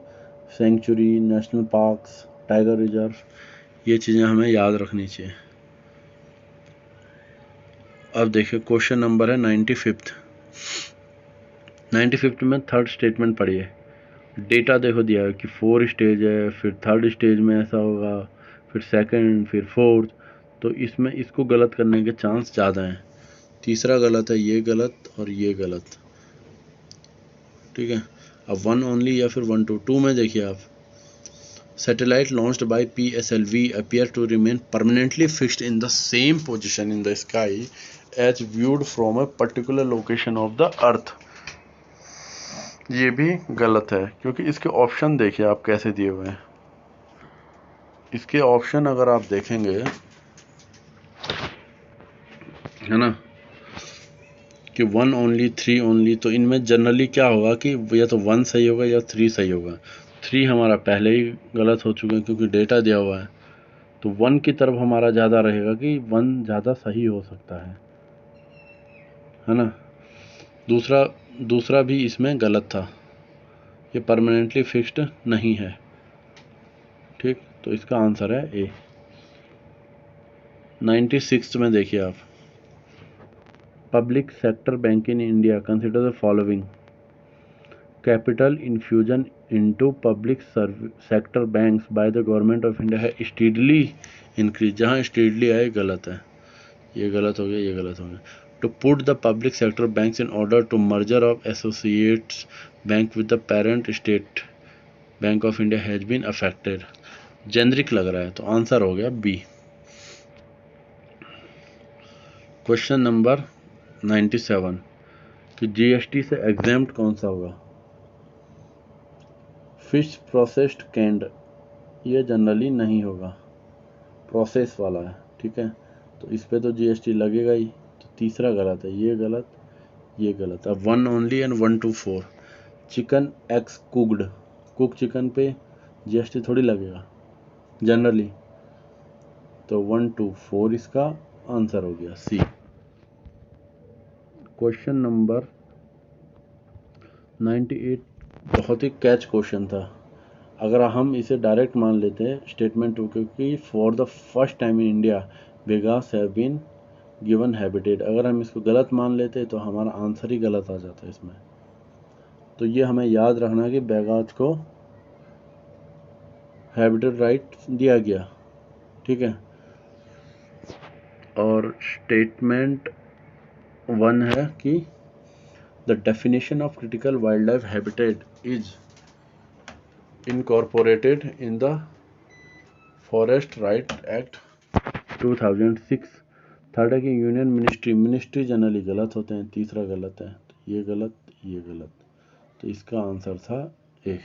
sanctuary, national parks, tiger reserve, ये चीज़ें हमें याद रखनी चाहिए। अब देखिए क्वेश्चन नंबर है 95। 95 में थर्ड स्टेटमेंट पढ़िए। डेटा देखो दिया है कि 4 स्टेज है, फिर थर्ड स्टेज में ऐसा होगा, फिर सेकंड, फिर फोर्थ, तो इसमें इसको गलत करने के चांस ज़्यादा हैं। तीसरा गलत है, ये गलत और ये गलत, ठीक है। अब 1 ओनली या फिर 1 2 2 में देखिए आप, satellite launched by PSLV appear to remain permanently fixed in the same position in the sky as viewed from a particular location of the earth, ये भी गलत है क्योंकि इसके ऑप्शन देखिए आप कैसे दिए हुए हैं। इसके ऑप्शन अगर आप देखेंगे, है ना, कि 1 ओनली, 3 ओनली, तो इनमें जनरली क्या होगा कि या तो 1 सही होगा या 3 सही होगा। 3 हमारा पहले ही गलत हो चुका है क्योंकि डेटा दिया हुआ है, तो 1 की तरफ हमारा ज़्यादा रहेगा कि 1 ज़्यादा सही हो सकता है ना। दूसरा भी इसमें गलत था, ये परमानेंटली फिक्स्ड नहीं है, ठीक, तो इसका आंसर है ए। 96 में देखिए आप, public sector bank in India consider the following, capital infusion into public sector banks bye the government of India है स्टीडली इंक्रीज, जहाँ स्टीडली आए गलत है, ये गलत हो गया, ये गलत हो गया। To put the public sector banks in order to merger of associates bank with the parent State Bank of India has been affected, generic लग रहा है, तो आंसर हो गया बी। क्वेश्चन नंबर 97 कि जीएसटी से एग्जेम्प्ट कौन सा होगा। फिश प्रोसेस्ड कैंड, ये जनरली नहीं होगा, प्रोसेस वाला है, ठीक है, तो इस पे तो जीएसटी लगेगा ही। तो तीसरा गलत है, ये गलत, ये गलत। अब 1 only and 1 to 4, chicken eggs cooked, cook chicken पे जीएसटी थोड़ी लगेगा जनरली, तो 1 to 4 इसका आंसर हो गया सी। क्वेश्चन नंबर 98 बहुत ही कैच क्वेश्चन था। अगर हम इसे डायरेक्ट मान लेते हैं स्टेटमेंट टू, क्योंकि for the first time in India बेगास हैव बीन गिवन हैबिटेट, अगर हम इसको गलत मान लेते तो हमारा आंसर ही गलत आ जाता इसमें। तो ये हमें याद रखना कि बेगास को हैबिटेट राइट दिया गया, ठीक है। और स्टेटमेंट 1 है कि the definition of critical wild life habitat is incorporated in the forest right act 2006। Third है कि यूनियन मिनिस्ट्री जनरली गलत होते हैं, तीसरा गलत है, तो ये गलत, ये गलत, तो इसका आंसर था ए,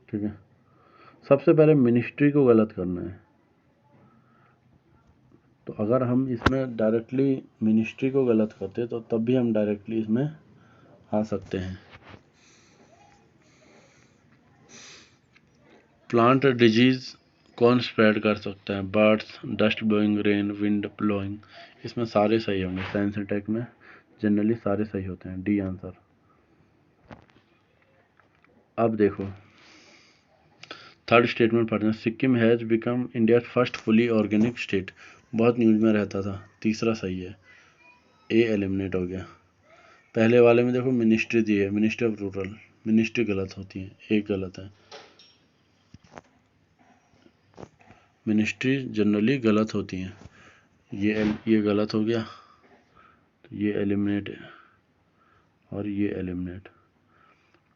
ठीक है। सबसे पहले मिनिस्ट्री को गलत करना है, तो अगर हम इसमें डायरेक्टली मिनिस्ट्री को गलत करते तो तब भी हम डायरेक्टली इसमें आ सकते हैं। प्लांट डिजीज कौन स्प्रेड कर सकता है, birds, dust blowing, rain, wind blowing, इसमें सारे सही होंगे। साइंस एंड टेक में जनरली सारे सही होते हैं, डी आंसर। अब देखो थर्ड स्टेटमेंट पढ़ते हैं, Sikkim has become India first fully organic state, बहुत न्यूज में रहता था, तीसरा सही है, ए एलिमिनेट हो गया। पहले वाले में देखो मिनिस्ट्री दी है, मिनिस्ट्री ऑफ रूरल, मिनिस्ट्री गलत होती है, एक गलत है, मिनिस्ट्री जनरली गलत होती हैं, ये गलत हो गया, तो ये एलिमिनेट और ये एलिमिनेट।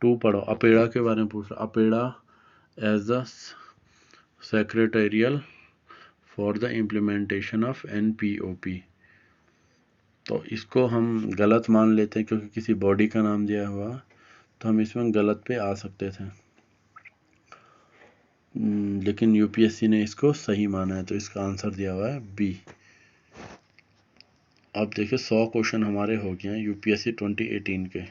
2 पढ़ो, अपेड़ा के बारे में पूछ रहा, APEDA as the secretarial for the implementation of NPOP, तो इसको हम गलत मान लेते हैं क्योंकि किसी बॉडी का नाम दिया हुआ, तो हम इसमें गलत पे आ सकते थे, लेकिन यूपीएससी ने इसको सही माना है, तो इसका आंसर दिया हुआ है बी। अब देखिए 100 क्वेश्चन हमारे हो गए हैं यूपीएससी 2018 के।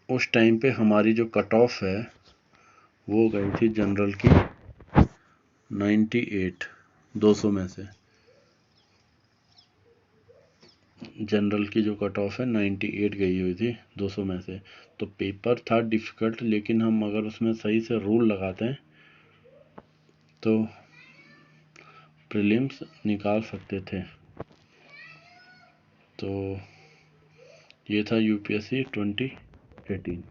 उस टाइम पे हमारी जो कट ऑफ है वो गई थी जनरल की 98, 200 में से जनरल की जो कट ऑफ है 98 गई हुई थी 200 में से। तो पेपर था डिफ़िकल्ट, लेकिन हम अगर उसमें सही से रूल लगाते हैं तो प्रीलिम्स निकाल सकते थे। तो ये था यूपीएससी 2018।